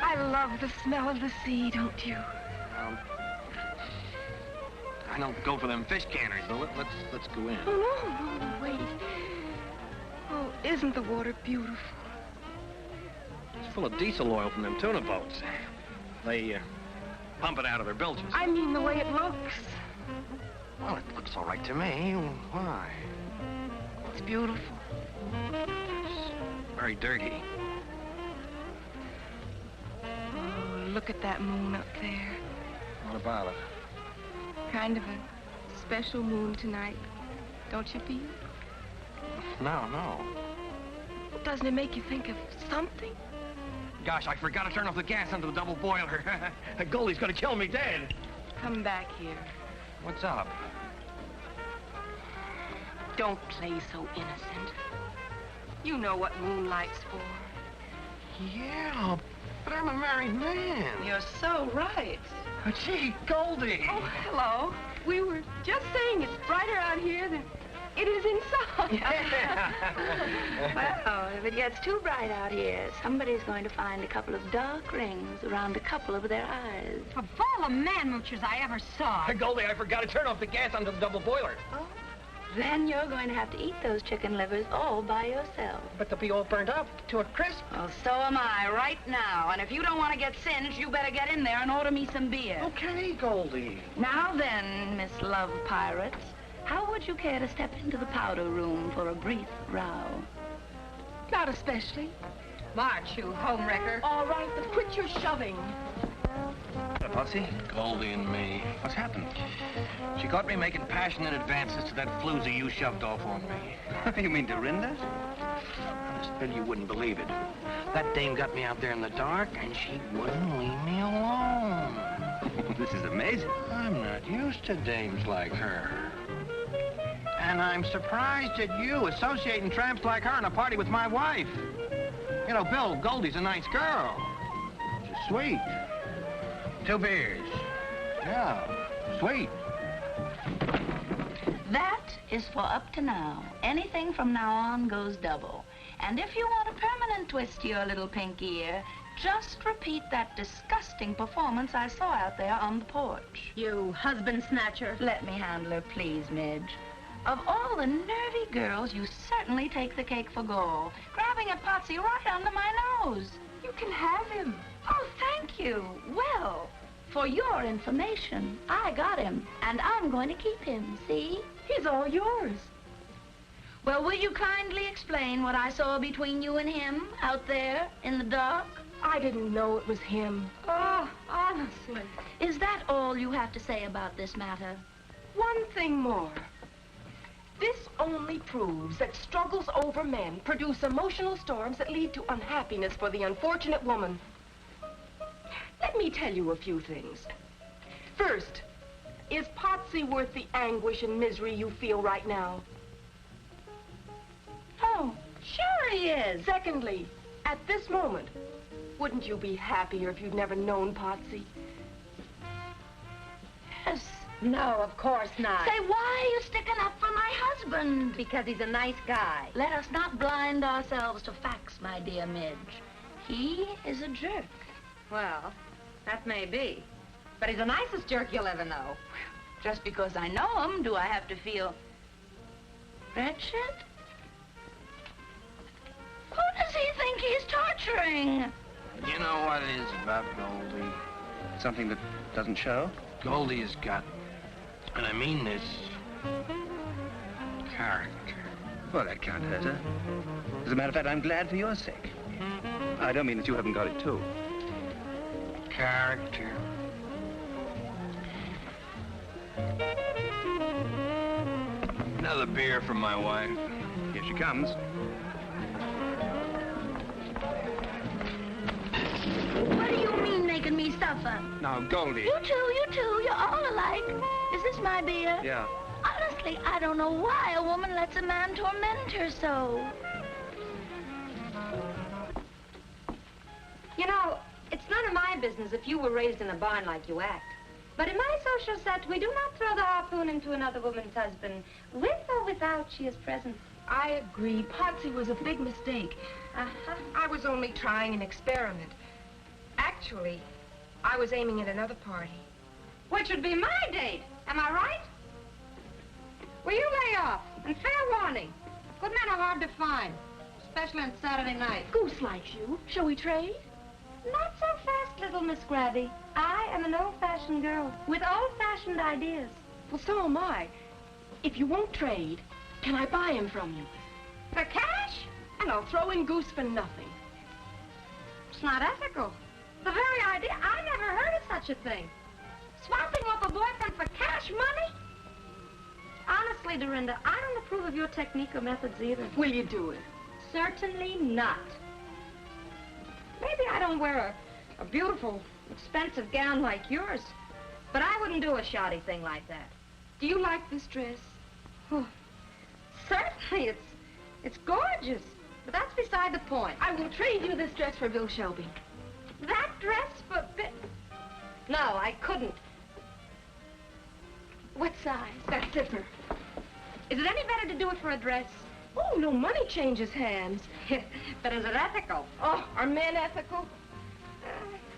I love the smell of the sea, don't you? I don't go for them fish canners, but let's go in. Oh, no, wait. Oh, isn't the water beautiful? It's full of diesel oil from them tuna boats. They pump it out of their bilges. I mean the way it looks. Well, it looks all right to me. Why? It's beautiful. It's very dirty. Oh, look at that moon up there. What about it? Kind of a special moon tonight, don't you feel? No. Doesn't it make you think of something? Gosh, I forgot to turn off the gas under the double boiler. Goldie's gonna kill me dead. Come back here. What's up? Don't play so innocent. You know what moonlight's for. Yeah, but I'm a married man. You're so right. Gee, Goldie. Oh, hello. We were just saying it's brighter out here than it is inside. Well, if it gets too bright out here, somebody's going to find a couple of dark rings around a couple of their eyes. Of all the man-moochers I ever saw. Goldie, I forgot to turn off the gas under the double boiler. Oh, then you're going to have to eat those chicken livers all by yourself. But they'll be all burnt up to a crisp. Well, so am I right now. And if you don't want to get singed, you better get in there and order me some beer. Okay, Goldie. Now then, Miss Love Pirates, how would you care to step into the powder room for a brief row? Not especially. March, you homewrecker. All right, but quit your shoving. Potsy? Goldie and me. What's happened? She caught me making passionate advances to that floozy you shoved off on me. You mean Dorinda? Honest, you wouldn't believe it. That dame got me out there in the dark, and she wouldn't leave me alone. This is amazing. I'm not used to dames like her. And I'm surprised at you associating tramps like her in a party with my wife. You know, Bill, Goldie's a nice girl. She's sweet. 2 beers. Yeah, sweet. That is for up to now. Anything from now on goes double. And if you want a permanent twist to your little pink ear, just repeat that disgusting performance I saw out there on the porch. You husband snatcher. Let me handle her, please, Midge. Of all the nervy girls, you certainly take the cake for gall, grabbing at Potsy right under my nose. You can have him. Oh, thank you. Well, for your information, I got him, and I'm going to keep him, see? He's all yours. Well, will you kindly explain what I saw between you and him out there in the dark? I didn't know it was him. Oh, honestly. Is that all you have to say about this matter? One thing more. This only proves that struggles over men produce emotional storms that lead to unhappiness for the unfortunate woman. Let me tell you a few things. First, is Potsy worth the anguish and misery you feel right now? Oh, sure he is. Secondly, at this moment, wouldn't you be happier if you'd never known Potsy? Yes. No, of course not. Say, why are you sticking up for my husband? Because he's a nice guy. Let us not blind ourselves to facts, my dear Midge. He is a jerk. Well, that may be. But he's the nicest jerk you'll ever know. Just because I know him, do I have to feel wretched? Who does he think he's torturing? You know what it is about Goldie? Something that doesn't show? Goldie has got, and I mean this, character. Well, that can't hurt her. As a matter of fact, I'm glad for your sake. I don't mean that you haven't got it, too. Character. Another beer from my wife. Here she comes. What do you mean making me suffer? Now, Goldie. You two, you're all alike. Is this my beer? Yeah. Honestly, I don't know why a woman lets a man torment her so. You know, it's none of my business if you were raised in a barn like you act. But in my social set, we do not throw the harpoon into another woman's husband, with or without she is present. I agree. Potsy was a big mistake. I was only trying an experiment. Actually, I was aiming at another party. Which would be my date. Am I right? Well, you lay off. And fair warning. Good men are hard to find. Especially on Saturday night. Goose likes you. Shall we trade? Not so fast, little Miss Grabby. I am an old-fashioned girl with old-fashioned ideas. Well, so am I. If you won't trade, can I buy him from you? For cash? And I'll throw in Goose for nothing. It's not ethical. The very idea, I never heard of such a thing. Swapping off a boyfriend for cash money? Honestly, Dorinda, I don't approve of your technique or methods either. Will you do it? Certainly not. Maybe I don't wear a beautiful, expensive gown like yours, but I wouldn't do a shoddy thing like that. Do you like this dress? Oh, certainly, it's gorgeous, but that's beside the point. I will trade you this dress for Bill Shelby. That dress for No, I couldn't. What size? That zipper. Is it any better to do it for a dress? Oh, no, money changes hands. But is it ethical? Oh, are men ethical?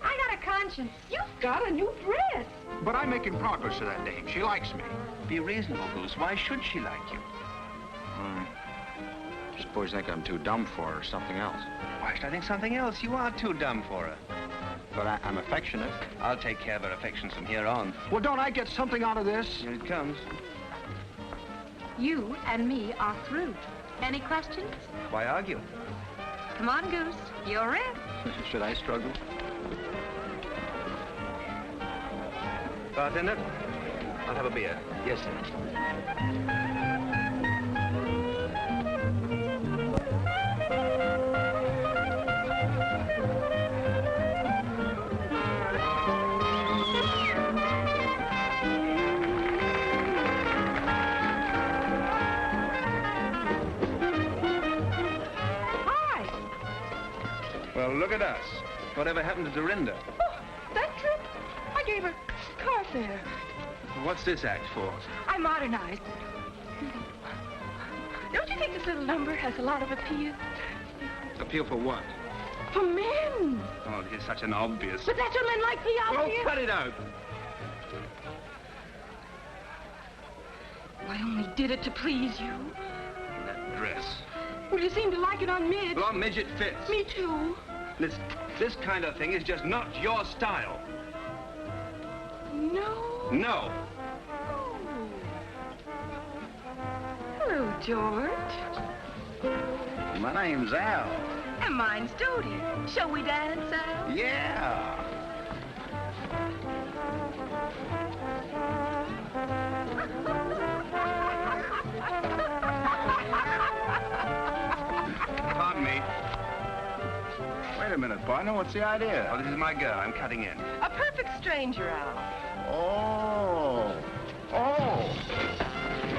I got a conscience. You've got a new dress. But I'm making progress to that dame. She likes me. Be reasonable, Goose. Why should she like you? Suppose you think I'm too dumb for her or something else. Why should I think something else? You are too dumb for her. But I'm affectionate. I'll take care of her affections from here on. Well, don't I get something out of this? Here it comes. You and me are through. Any questions? Why argue? Come on, Goose. You're in. Should I struggle? Bartender, I'll have a beer. Yes, sir. Well, look at us. Whatever happened to Dorinda? Oh, that trip? I gave her car fare. What's this act for? I modernized. Don't you think this little number has a lot of appeal? Appeal for what? For men. Oh, you're such an obvious... But that's what men like the Oh, obvious. cut it out. I only did it to please you. That dress. Well, you seem to like it on Midge. Well, on Midge, it fits. Me too. Listen, this kind of thing is just not your style. No. No. Hello, George. My name's Al. And mine's Dodie. Shall we dance, Al? Yeah. Pardon me. Wait a minute, partner. What's the idea? Oh, this is my girl. I'm cutting in. A perfect stranger, Al. Oh. Oh.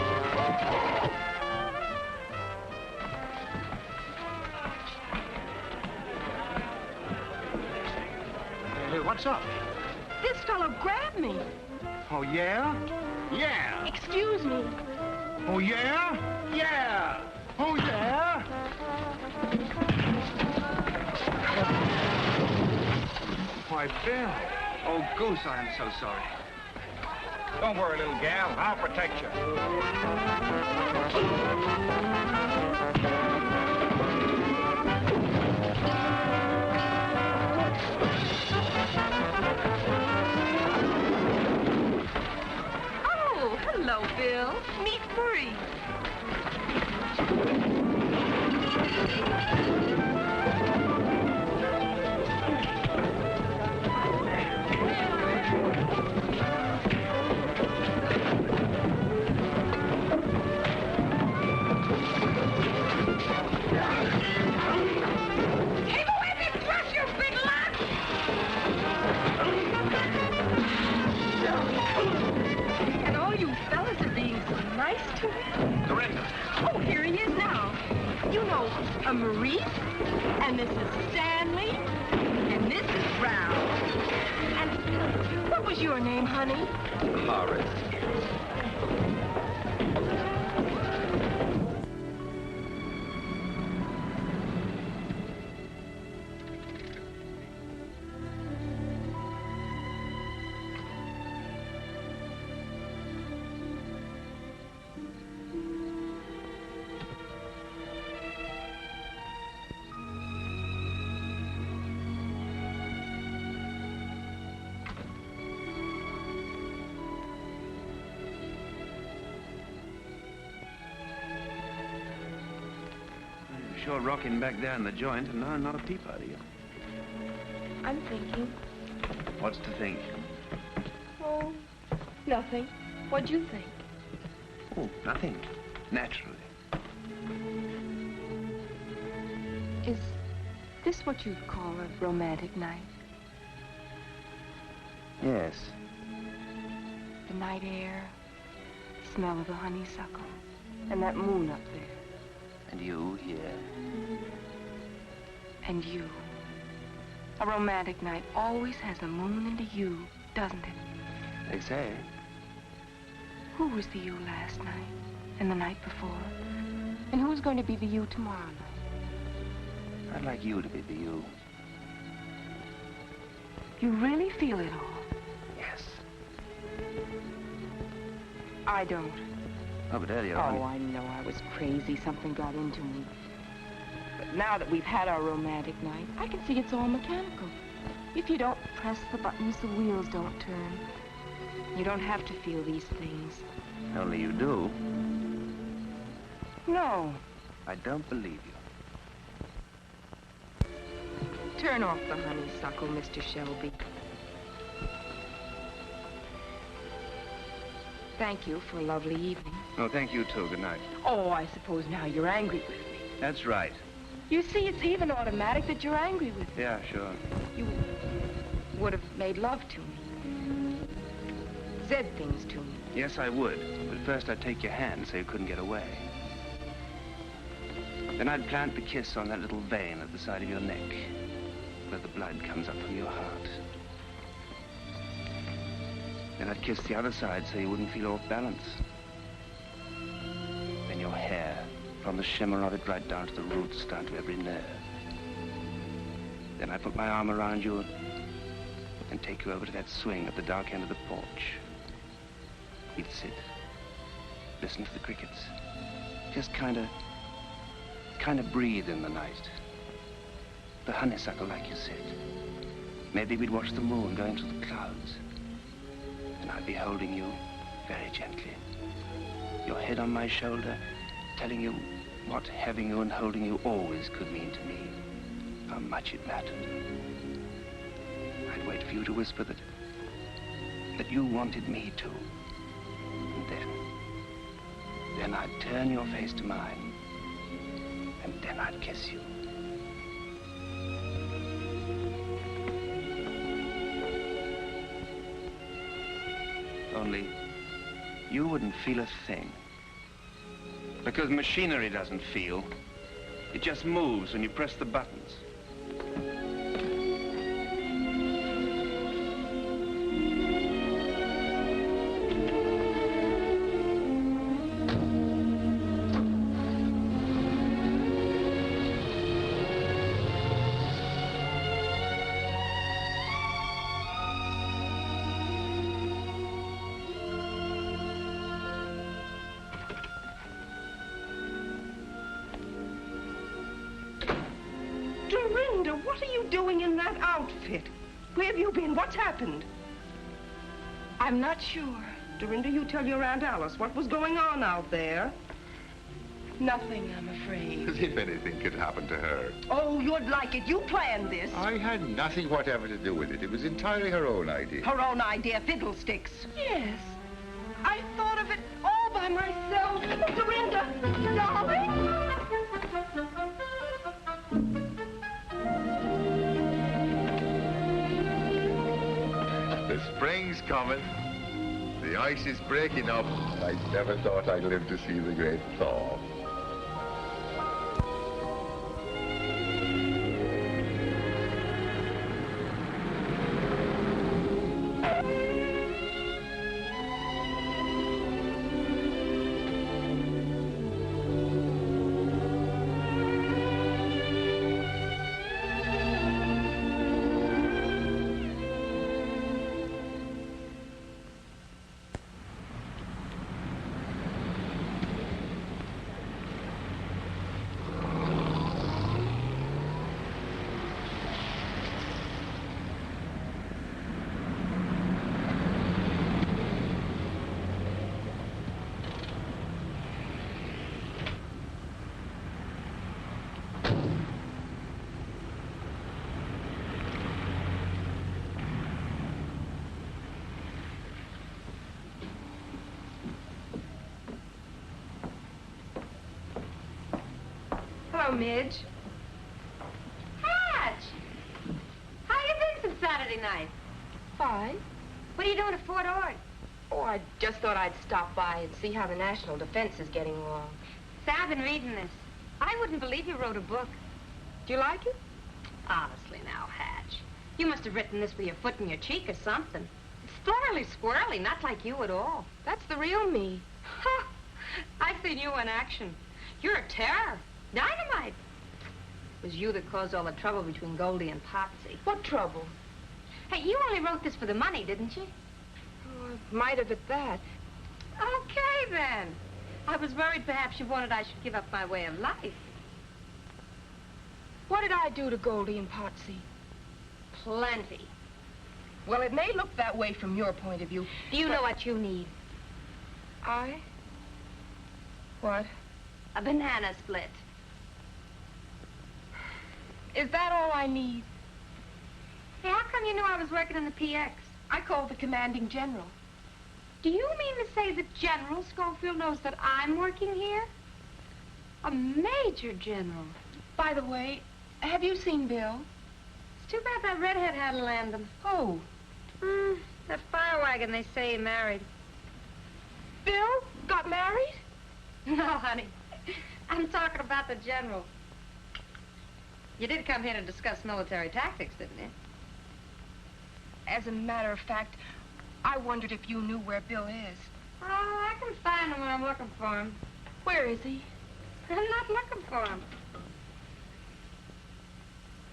Hey, what's up? This fellow grabbed me. Oh, yeah? Yeah. Excuse me. Oh, yeah? Yeah. Oh, yeah? Why, Bill. Oh, Goose, I am so sorry. Don't worry, little gal. I'll protect you. Oh, hello, Bill. Meet Free. And all you fellas are being so nice to him. Dorinda. Oh, here he is now. You know, a Maurice, and this is Stanley, and this is Brown. And what was your name, honey? Horace. Sure rocking back there in the joint, and now not a peep out of you. I'm thinking. What's to think? Oh, nothing. What'd you think? Oh, nothing. Naturally. Is this what you'd call a romantic night? Yes. The night air, the smell of the honeysuckle, and that moon up there. And you here. And you. A romantic night always has a moon and a you, doesn't it? They say. Who was the you last night? And the night before? And who's going to be the you tomorrow night? I'd like you to be the you. You really feel it all? Yes. I don't. Oh, but Eddie, Oh, I know I was crazy. Something got into me. But now that we've had our romantic night, I can see it's all mechanical. If you don't press the buttons, the wheels don't turn. You don't have to feel these things. Only you do. No. I don't believe you. Turn off the honeysuckle, Mr. Shelby. Thank you for a lovely evening. Oh, thank you, too. Good night. Oh, I suppose now you're angry with me. That's right. You see, it's even automatic that you're angry with me. Yeah, sure. You would have made love to me. Said things to me. Yes, I would. But first I'd take your hand so you couldn't get away. Then I'd plant the kiss on that little vein at the side of your neck. where the blood comes up from your heart. Then I'd kiss the other side so you wouldn't feel off balance. Then your hair, from the shimmer of it right down to the roots, down to every nerve. Then I'd put my arm around you and take you over to that swing at the dark end of the porch. We'd sit, listen to the crickets, just kind of breathe in the night. The honeysuckle, like you said. Maybe we'd watch the moon going through the clouds. And I'd be holding you very gently. Your head on my shoulder, telling you what having you and holding you always could mean to me. How much it mattered. I'd wait for you to whisper that you wanted me to. And then I'd turn your face to mine. And then I'd kiss you. Only you wouldn't feel a thing. Because machinery doesn't feel. It just moves when you press the buttons. What are you doing in that outfit? Where have you been? What's happened? I'm not sure. Dorinda, you tell your Aunt Alice what was going on out there. Nothing, I'm afraid. As if anything could happen to her. Oh, you'd like it. You planned this. I had nothing whatever to do with it. It was entirely her own idea. Her own idea, fiddlesticks. Yes. I thought of it all by myself. Dorinda, darling. The spring's coming. The ice is breaking up. I never thought I'd live to see the great thaw. Hello, Midge. Hatch! How you been since Saturday night? Fine. What are you doing at Fort Ord? Oh, I just thought I'd stop by and see how the national defense is getting along. Say, I've been reading this. I wouldn't believe you wrote a book. Do you like it? Honestly now, Hatch. You must have written this with your foot in your cheek or something. It's thoroughly squirrely, not like you at all. That's the real me. Ha! I've seen you in action. You're a terror. Dynamite. It was you that caused all the trouble between Goldie and Potsy. What trouble? Hey, you only wrote this for the money, didn't you? Oh, I might have at that. Okay, then. I was worried perhaps you wanted I should give up my way of life. What did I do to Goldie and Potsy? Plenty. Well, it may look that way from your point of view. Do you know what you need? I? What? A banana split. Is that all I need? Hey, how come you knew I was working in the PX? I called the commanding general. Do you mean to say that General Schofield knows that I'm working here? A major general. By the way, have you seen Bill? It's too bad that redhead had to land him. Oh. That fire wagon they say he married. Bill got married? No, honey. I'm talking about the general. You did come here to discuss military tactics, didn't you? As a matter of fact, I wondered if you knew where Bill is. Oh, I can find him when I'm looking for him. Where is he? I'm not looking for him.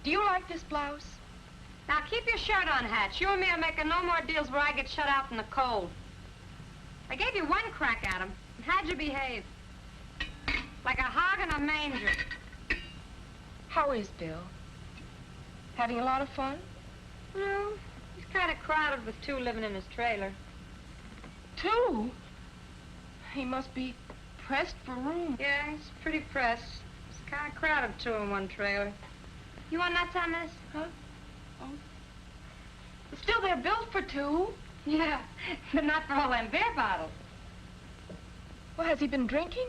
Do you like this blouse? Now, keep your shirt on, Hatch. You and me are making no more deals where I get shut out in the cold. I gave you one crack at him. How'd you behave? Like a hog in a manger. How is Bill? Having a lot of fun? No, he's kind of crowded with two living in his trailer. Two? He must be pressed for room. Yeah, he's pretty pressed. It's kind of crowded, two in one trailer. You want nuts on this? Huh? Oh. But still, they're built for two. Yeah, but not for all them beer bottles. Well, has he been drinking?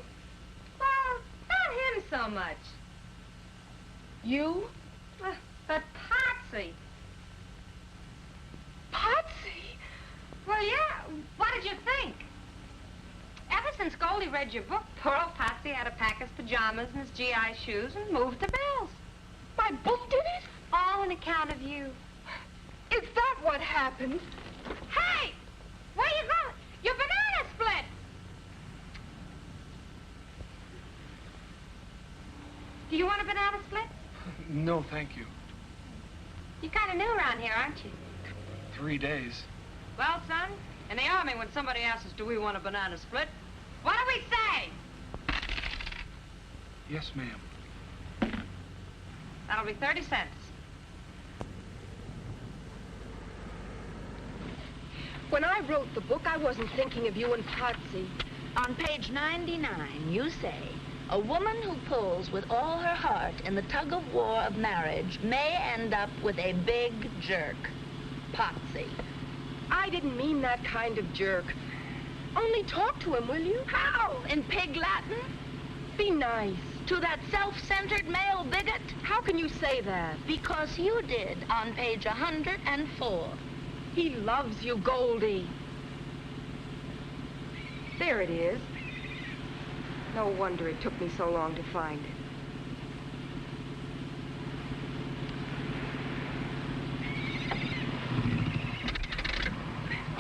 Well, not him so much. You? But Potsy. Potsy? Well, yeah. What did you think? Ever since Goldie read your book, poor old Potsy had to pack his pajamas and his GI shoes and move to Bill's. My book did it? All on account of you. Is that what happened? Hey! Where you going? Your banana split! Do you want a banana split? No, thank you. You're kind of new around here, aren't you? 3 days. Well, son, in the Army, when somebody asks us, do we want a banana split, what do we say? Yes, ma'am. That'll be 30 cents. When I wrote the book, I wasn't thinking of you and Potsy. On page 99, you say, a woman who pulls with all her heart in the tug-of-war of marriage may end up with a big jerk. Potsy. I didn't mean that kind of jerk. Only talk to him, will you? How? In pig Latin? Be nice. To that self-centered male bigot? How can you say that? Because you did on page 104. He loves you, Goldie. There it is. No wonder it took me so long to find it.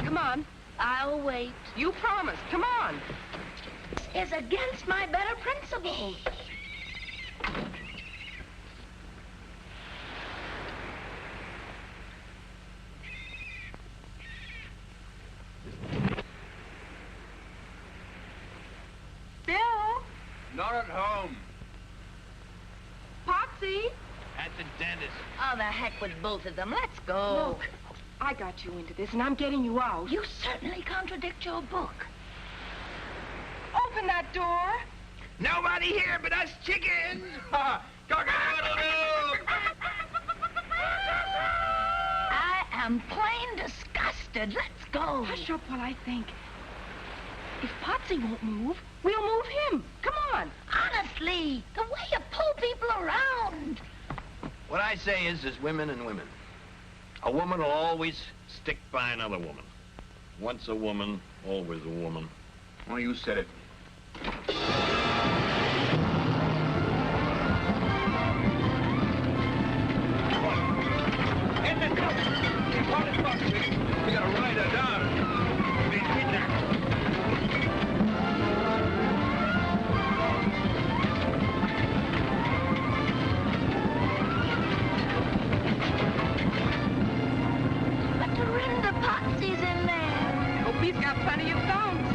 Come on. I'll wait. You promised. Come on. This is against my better principles. Bill? Not at home. Potsy? At the dentist. Oh, the heck with both of them. Let's go. Look, I got you into this, and I'm getting you out. You certainly contradict your book. Open that door. Nobody here but us chickens. Cock-a-doodle-doo. I am plain disgusted. Let's go. Hush up while I think. If Potsy won't move, we'll move him. Come on. Honestly, the way you pull people around. What I say is, there's women and women. A woman will always stick by another woman. Once a woman, always a woman. Well, you said it. In the truck! We gotta ride her down. Be kidnapped. But to render Potsy's in there. Hope he's got plenty of bones.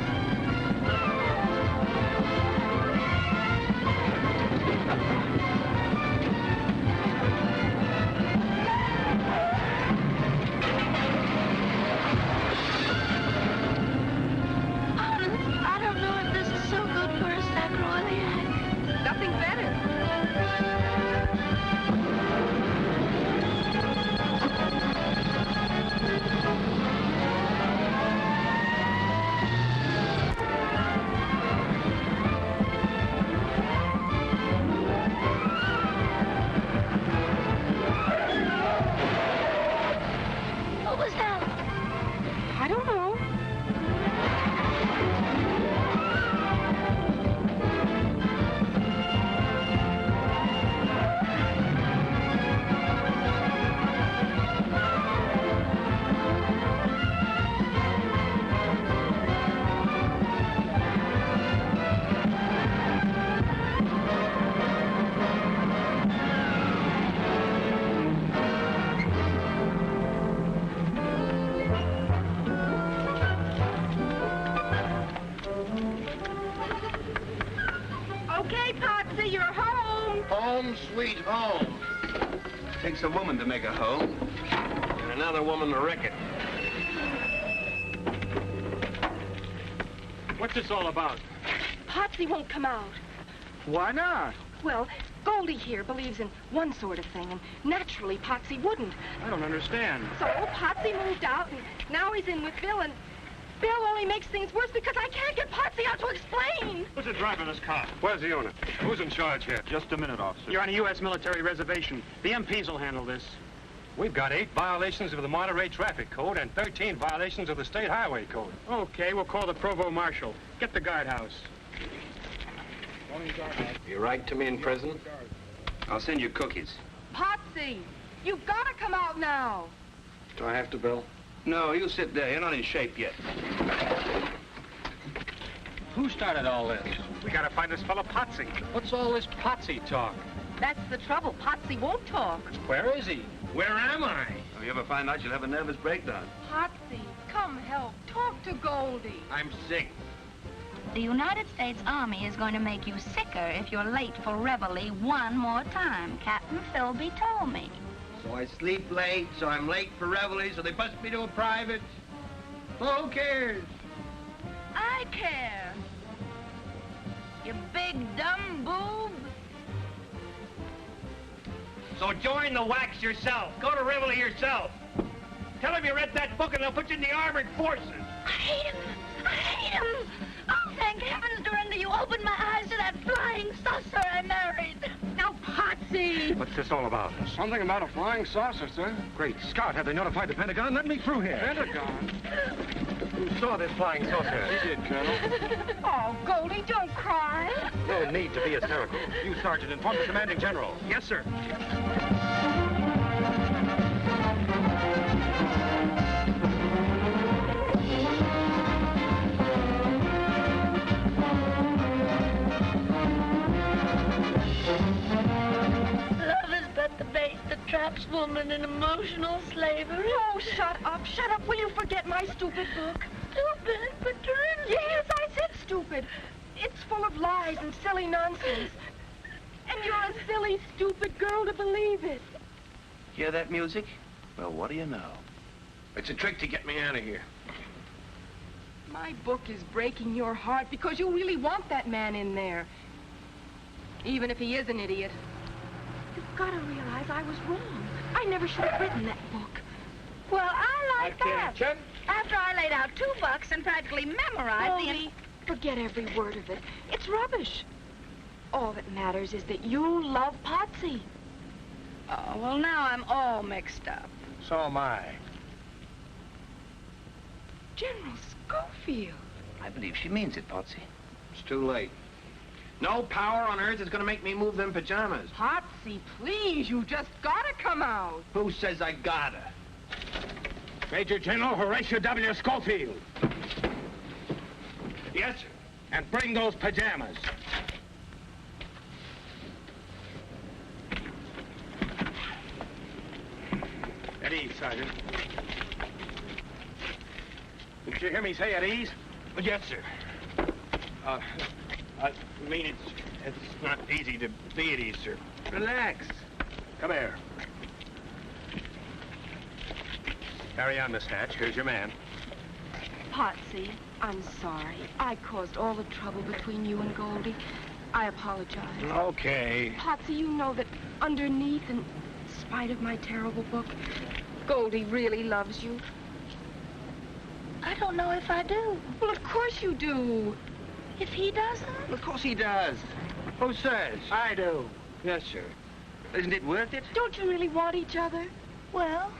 Hey, Potsy, you're home. Home, sweet home. Takes a woman to make a home. And another woman to wreck it. What's this all about? Potsy won't come out. Why not? Well, Goldie here believes in one sort of thing, and naturally Potsy wouldn't. I don't understand. So Potsy moved out, and now he's in with Bill, and Bill only makes things worse because I can't get Potsy out to explain. Who's the driver of this car? Where's the owner? Who's in charge here? Just a minute, officer. You're on a U.S. military reservation. The MPs will handle this. We've got 8 violations of the Monterey Traffic Code and 13 violations of the State Highway Code. Okay, we'll call the Provost Marshal. Get the guardhouse. You write to me in prison? I'll send you cookies. Potsy, you've got to come out now. Do I have to, Bill? No, you sit there. You're not in shape yet. Who started all this? We gotta find this fellow Potsy. What's all this Potsy talk? That's the trouble. Potsy won't talk. Where is he? Where am I? If you ever find out, you'll have a nervous breakdown. Potsy, come help. Talk to Goldie. I'm sick. The United States Army is going to make you sicker if you're late for reveille one more time. Captain Philby told me. So I sleep late, so I'm late for reveille, so they bust me to a private. Who cares? I care. You big dumb boob. So join the wax yourself. Go to reveille yourself. Tell them you read that book and they'll put you in the armored forces. I hate him. I hate him. Oh, thank heavens, Dorinda, you opened my eyes to that flying saucer I married. Now, Potsy. What's this all about? Something about a flying saucer, sir. Great Scott, have they notified the Pentagon? Let me through here. Pentagon? Who saw this flying saucer? He did, Colonel. Oh, Goldie, don't cry. No need to be hysterical. You, Sergeant, inform the commanding general. Yes, sir. Love is but the bait that traps woman in emotional slavery. Oh, shut up. Shut up. Will you forget my stupid book? Stupid, but Dorinda. Yes, I said stupid. It's full of lies and silly nonsense. And you're a silly, stupid girl to believe it. Hear that music? Well, what do you know? It's a trick to get me out of here. My book is breaking your heart because you really want that man in there. Even if he is an idiot. You've got to realize I was wrong. I never should have written that book. Well, I like that. Attention. After I laid out $2 and practically memorized Goldie, forget every word of it. It's rubbish. All that matters is that you love Potsy. Oh, well, now I'm all mixed up. So am I. General Schofield. I believe she means it, Potsy. It's too late. No power on earth is going to make me move them pajamas. Potsy, please, you just got to come out. Who says I gotta? Major General Horatio W. Schofield. Yes, sir. And bring those pajamas. At ease, Sergeant. Did you hear me say at ease? Yes, sir. I mean, it's not easy to be at ease, sir. Relax. Come here. Carry on, Miss Hatch. Here's your man. Potsy, I'm sorry. I caused all the trouble between you and Goldie. I apologize. Okay. Potsy, you know that underneath, in spite of my terrible book, Goldie really loves you. I don't know if I do. Well, of course you do. If he doesn't? Of course he does. Who says? I do. Yes, sir. Isn't it worth it? Don't you really want each other? Well,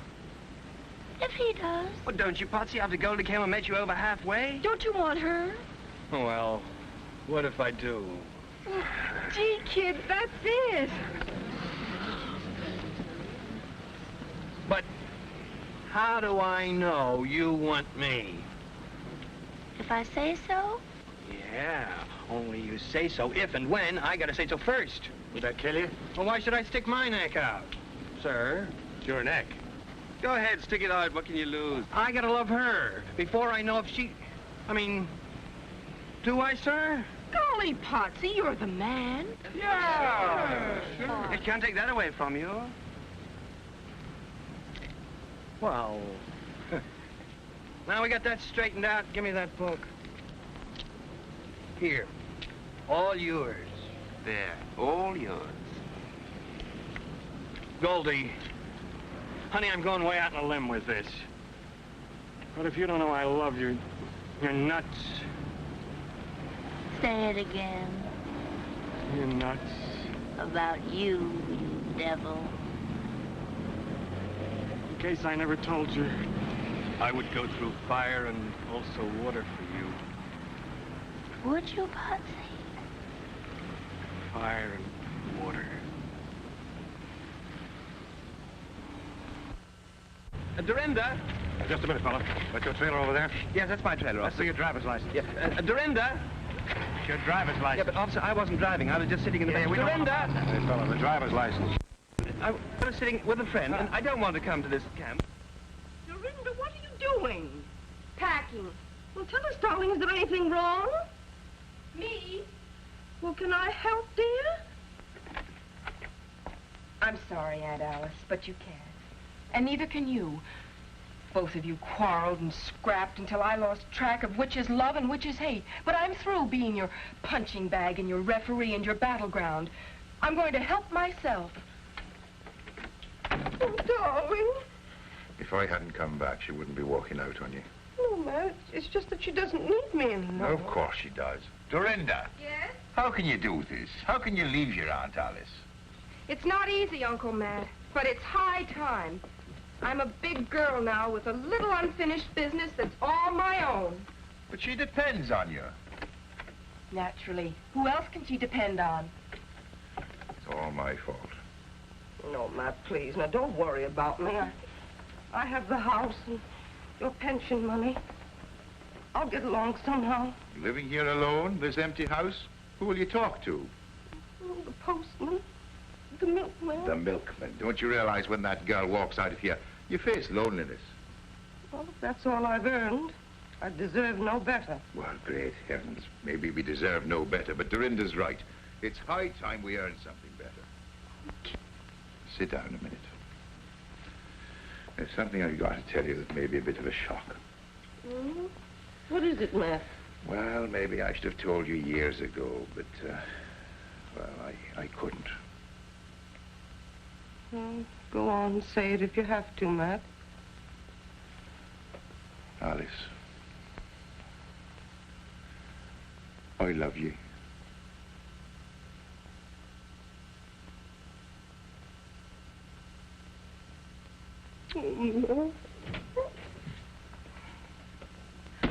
if he does. Well, don't you, Potsy, after Goldie came and met you over halfway? Don't you want her? Well, what if I do? Gee, kid, that's it. But how do I know you want me? If I say so? Yeah, only you say so if and when I gotta say so first. Would that kill you? Well, why should I stick my neck out? Sir? It's your neck. Go ahead, stick it out. What can you lose? I gotta love her before I know if she... I mean, do I, sir? Golly, Potsy, you're the man. Yeah! I can't take that away from you. Well, now we got that straightened out, give me that book. Here, all yours. There, all yours. Goldie, honey, I'm going way out on a limb with this. But if you don't know I love you, you're nuts. Say it again. You're nuts. About you, you devil. In case I never told you. I would go through fire and also water for you. Would you, Potsy? Fire and water. Dorinda! Just a minute, fella. That's your trailer over there? Yes, that's my trailer, Let's officer. see your driver's license. Yeah. Dorinda! It's your driver's license. Yeah, but officer, I wasn't driving. I was just sitting in the back. Dorinda! Hey, fella, the driver's license. I was sitting with a friend, and I don't want to come to this camp. Dorinda, what are you doing? Packing. Well, tell us, darling, is there anything wrong? Me? Well, can I help, dear? I'm sorry, Aunt Alice, but you can't. And neither can you. Both of you quarreled and scrapped until I lost track of which is love and which is hate. But I'm through being your punching bag and your referee and your battleground. I'm going to help myself. Oh, darling. If I hadn't come back, she wouldn't be walking out on you. No, Matt, it's just that she doesn't need me anymore. Of course she does. Dorinda, Yes? how can you do this? How can you leave your Aunt Alice? It's not easy, Uncle Matt, but it's high time. I'm a big girl now with a little unfinished business that's all my own. But she depends on you. Naturally. Who else can she depend on? It's all my fault. No, Matt, please. Now, don't worry about me. I have the house and your pension money. I'll get along somehow. Living here alone, this empty house? Who will you talk to? Oh, the postman, the milkman. The milkman. Don't you realize when that girl walks out of here, you face loneliness? Well, if that's all I've earned, I deserve no better. Well, great heavens. Maybe we deserve no better, but Dorinda's right. It's high time we earned something better. Sit down a minute. There's something I've got to tell you that may be a bit of a shock. Mm-hmm. What is it, Matt? Well, maybe I should have told you years ago, but, well, I couldn't. Well, go on and say it if you have to, Matt. Alice, I love you.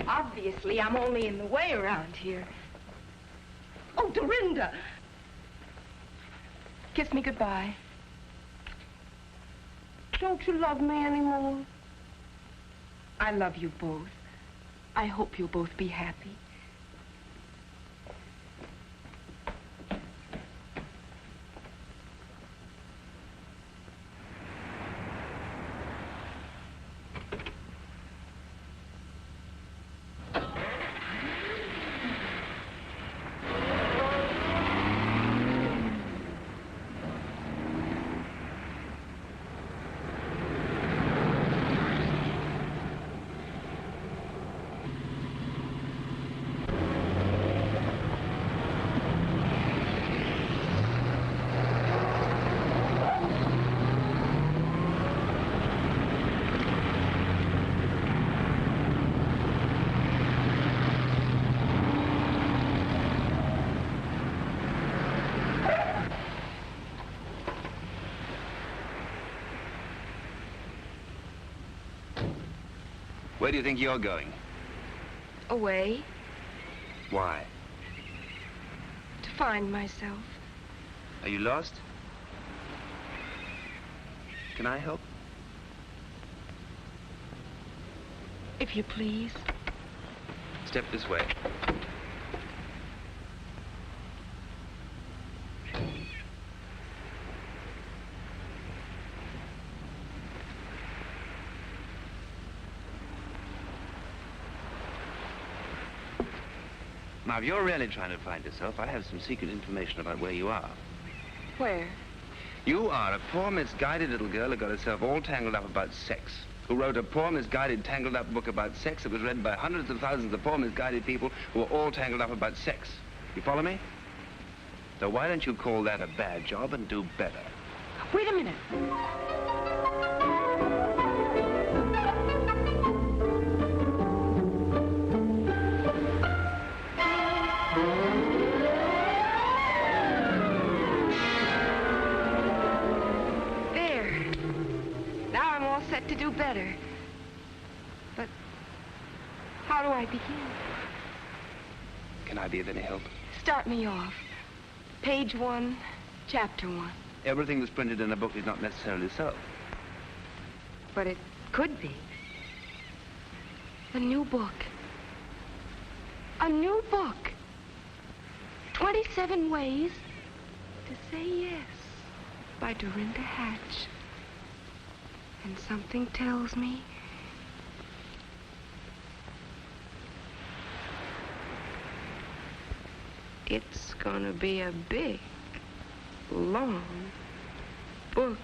Obviously, I'm only in the way around here. Oh, Dorinda! Kiss me goodbye. Don't you love me anymore? I love you both. I hope you'll both be happy. Where do you think you're going? Away Why? to find myself. Are you lost? Can I help? If you please. Step this way. Now, if you're really trying to find yourself, I have some secret information about where you are. Where? You are a poor, misguided little girl who got herself all tangled up about sex, who wrote a poor, misguided, tangled up book about sex that was read by hundreds of thousands of poor, misguided people who were all tangled up about sex. You follow me? So why don't you call that a bad job and do better? Wait a minute. To do better. But how do I begin? Can I be of any help? Start me off. Page 1, chapter 1. Everything that's printed in a book is not necessarily so. But it could be. A new book. A new book. 27 Ways to Say Yes by Dorinda Hatch. And something tells me it's gonna be a big, long book.